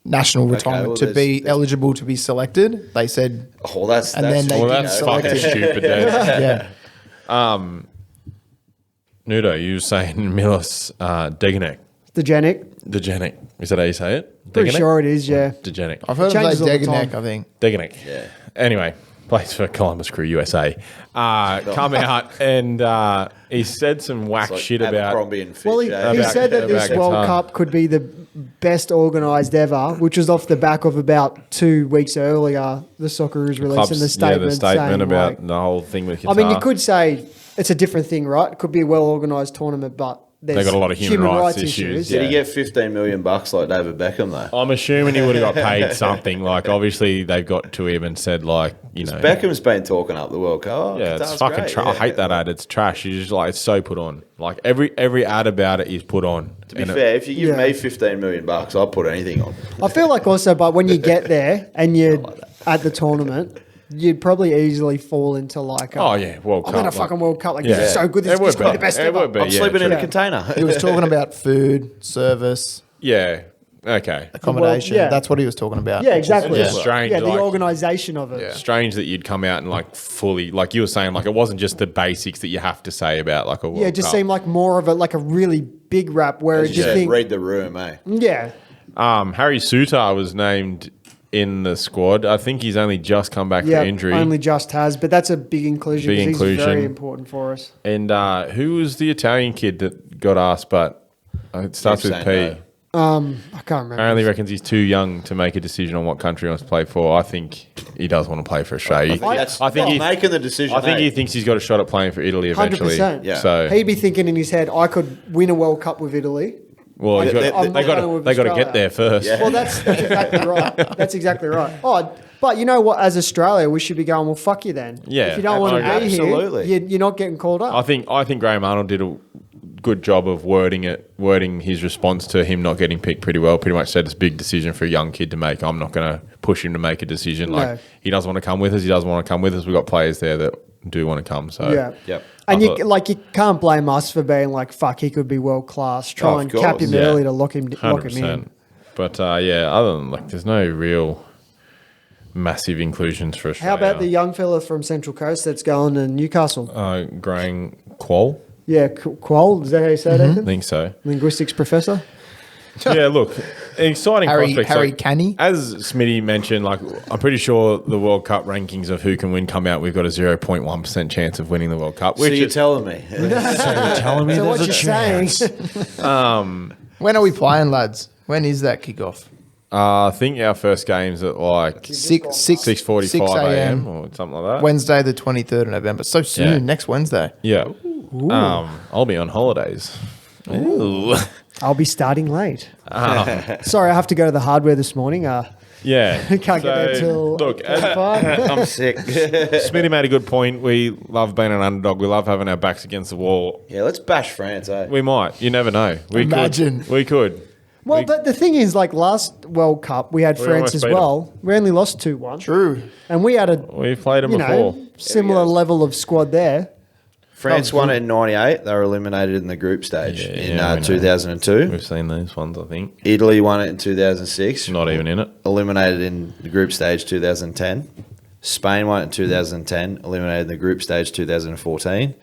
National retirement well, to be there's- eligible to be selected. They said, Oh, that's And then they Well, didn't that's select fucking him. stupid, dude. yeah. Nudo, you were saying Milos Degenek. Dejanic, Degenek. Is that how you say it? pretty sure it is. Yeah, Degenek. I've heard him Changes say all the Degenek, time. I think. Degenek. Yeah. Anyway, plays for Columbus Crew USA. Come out and he said some whack Like shit about. Abercrombie and Fitch. well, he About- said that this about World Qatar. Cup could be the best organised ever, which was off the back of about 2 weeks earlier the Socceroos releasing the statement, the statement saying, about like, the whole thing with Qatar. I mean, you could say it's a different thing, right? It could be a well organised tournament, but there's They got a lot of human rights issues. Did Yeah. he get $15 million like David Beckham though? I'm assuming he would have got paid something. Like, obviously, they've got to him and said, like, you know. Beckham's been talking up the World Cup. Oh, Yeah, it's Qatar's fucking great. trash. I hate that ad. It's trash. You just like it's so put on. Like every ad about it is put on. To be fair, if you give me $15 million, I'll put anything on. I feel like also, but when you get there and you're at the tournament, you'd probably easily fall into like, Oh yeah, World I'm Cup. in a like- fucking World Cup. Like, Yeah. this is so good. This It would is going to be. be the best It ever. would be. I'm Yeah, sleeping in true. a container. He was talking about food, service, Yeah. Okay. accommodation. yeah. That's what he was talking about. Yeah, exactly. It's just strange, Yeah, the like- organisation of it. Strange that you'd come out and like fully, like you were saying, like it wasn't just the basics that you have to say about like a World Yeah, it just Cup. seemed like more of a really big rap where As it you just said, think, read the room, eh? yeah, Harry Sutar was named in the squad. I think he's only just come back yeah, from injury. only just has, but that's a big inclusion. Big 'cause inclusion. He's very important for us. And who was the Italian kid that got asked? But it starts with Keep P. saying I can't remember. Apparently reckons he's too young to make a decision on what country he wants to play for. I think he does want to play for Australia. I think not he, making the decision. I think eh? he thinks he's got a shot at playing for Italy eventually. 100%. Yeah. So He'd be thinking in his head, I could win a World Cup with Italy. well, They- they they- got I'm going with they got to Australia. get there first. Yeah. Well, that's exactly right. That's exactly right. Oh, but you know what? As Australia, we should be going, well, fuck you then. Yeah, If you don't want to be absolutely. here, you're not getting called up. I think Graham Arnold did a good job of wording his response to him not getting picked pretty well. Pretty much said it's a big decision for a young kid to make. I'm not going to push him to make a decision. Like No. he doesn't want to come with us. He doesn't want to come with us. We've got players there that do want to come. So Yeah. Yep. And I thought- you can't blame us for being like, fuck, he could be world class. Try Oh, of and course. cap him Yeah. early to lock him in. But other than like, there's no real massive inclusions for Australia. How about the young fella from Central Coast that's going to Newcastle? Graham Qual? Yeah, Qual, is that how you say it, I Ethan? think so. Linguistics professor? Yeah, look, exciting prospects. Harry like, Canny. as Smitty mentioned, like I'm pretty sure the World Cup rankings of who can win come out. We've got a 0.1% chance of winning the World Cup. So Which you're is telling me? telling me So what there's a you're saying, chance. When are we playing, lads? When is that kickoff? I think our first game's at like 6:45 a.m. or something like that. Wednesday, the 23rd of November. So soon, Yeah. next Wednesday. Yeah. I'll be on holidays. Ooh. I'll be starting late. Sorry, I have to go to the hardware this morning. Yeah. Can't get there till look, 5. I'm sick. Smitty made a good point. We love being an underdog. We love having our backs against the wall. Yeah, let's bash France, eh? We might. You never know. We Imagine. could. We could. Well, We- but the thing is, like last World Cup, we had We France almost as beat 'em. well. We only lost 2-1. True. And we had a We've played them you before. know similar level of squad there. France won it in '98. They were eliminated in the group stage Yeah, in yeah, we know. 2002. We've seen these ones, I think. Italy won it in 2006. Not even in it. Eliminated in the group stage 2010. Spain won it in 2010. Eliminated in the group stage 2014.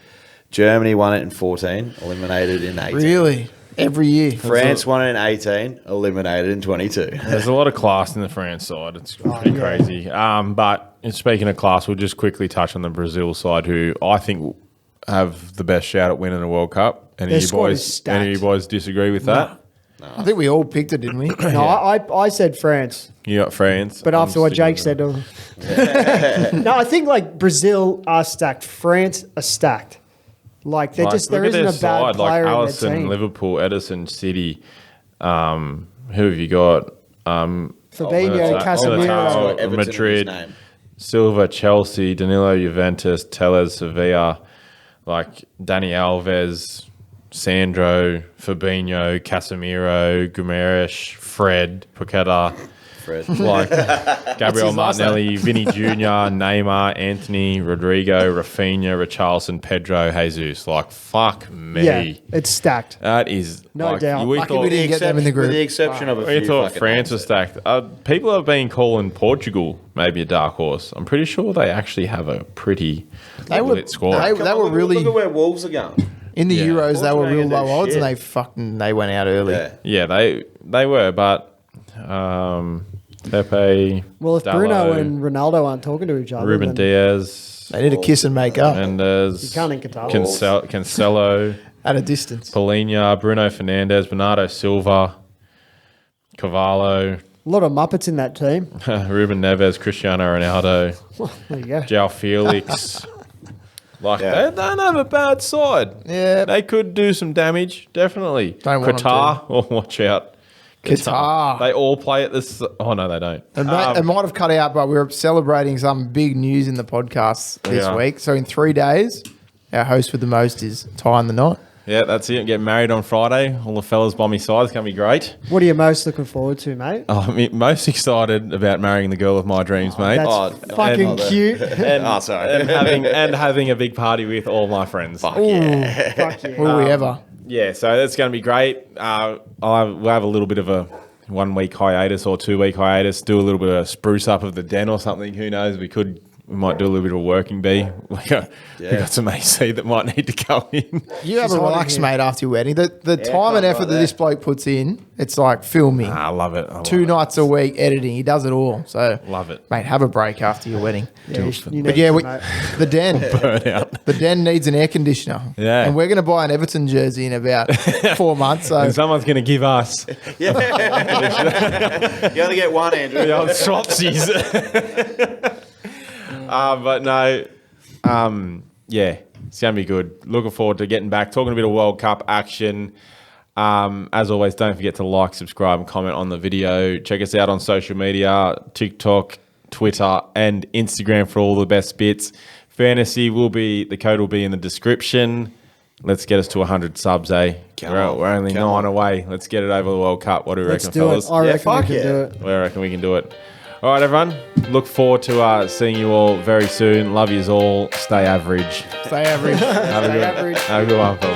Germany won it in 14. Eliminated in 18. Really? Every year. France won it in 18. Eliminated in 22. There's a lot of class in the France side. It's pretty crazy. But speaking of class, we'll just quickly touch on the Brazil side, who I think have the best shout at winning a World Cup. Any Their of you squad is boys? stacked. Any of you boys disagree with that? I think we all picked it, didn't we? No, I said France, You got France, but I'm after what sticking Jake with said, no, I think like Brazil are stacked. France are stacked. Like they're Like, just there look at isn't their a bad side, like player in their Allison, team. Liverpool, Edison, City. Who have you got? Fabinho, Militao, Casemiro. Everton in his Madrid, name. Silva, Chelsea, Danilo, Juventus, Tellez, Sevilla, like Dani Alves, Sandro, Fabinho, Casemiro, Guimaraes, Fred, Paqueta, Fred. like Gabriel his last Martinelli, Vinny Jr., Neymar, Anthony, Rodrigo, Rafinha, Richarlison, Pedro, Jesus. Like, fuck me. Yeah, it's stacked. That is No doubt. We Lucky thought, we didn't get them in the group. With the exception of a we few thought fucking France names. was stacked. People have been calling Portugal maybe a dark horse. I'm pretty sure they actually have a pretty They were- lit squad. they- Come on, were really- Look at where Wolves are going. In the Yeah. Euros, they were real Portugal low odds, shit. and they went out early. Yeah. Yeah, they were, but Pepe, Well, if Dalot, Bruno and Ronaldo aren't talking to each other, Ruben then Diaz, They need a kiss and make up Mendes, You can't in Qatar. Cancelo, at a distance. Polina, Bruno Fernandes, Bernardo Silva, Cavallo, a lot of Muppets in that team. Ruben Neves, Cristiano Ronaldo, There you go. João Felix. Like, Yeah. they don't have a bad side. Yeah. They could do some damage, definitely. Don't want 'em Qatar, oh, watch out. Qatar. They all play at this. Oh, no, they don't. It might have cut out, but we were celebrating some big news in the podcast this Yeah. week. So in 3 days, our host with the most is tying the knot. Yeah, that's it. Get married on Friday. All the fellas by my side. It's going to be great. What are you most looking forward to, mate? I'm most excited about marrying the girl of my dreams, mate. That's Oh, fucking and- cute. And, Oh, sorry. and having a big party with all my friends. Fuck yeah. Will we ever? Yeah, so that's going to be great. We'll have a little bit of a 1 week hiatus or 2 week hiatus. Do a little bit of spruce up of the den or something. Who knows? We might do a little bit of a working bee. We got some AC that might need to go in. You have She's a hot in relaxed here. mate after your wedding. The time and can't effort like that that. this bloke puts in, it's like filming. I love it. I love 2 it. nights a week editing. He does it all. So Love it. mate, have a break after your wedding. Yeah, you But need yeah, to, we, mate. the den. Burn out. The den needs an air conditioner. Yeah. And we're going to buy an Everton jersey in about 4 months. So And someone's going to give us You only get one, Andrew. the old swapsies. But no, yeah, it's going to be good. Looking forward to getting back, talking a bit of World Cup action. As always, don't forget to like, subscribe, and comment on the video. Check us out on social media, TikTok, Twitter, and Instagram for all the best bits. Fantasy the code will be in the description. Let's get us to 100 subs, eh? We're only 9 away. Let's get it over the World Cup. What do we Let's reckon, do fellas? it. I reckon we fuck can yeah. do it. I reckon we can do it. All right, everyone. Look forward to seeing you all very soon. Love yous all. Stay average. Stay average. Have a good one, fellas.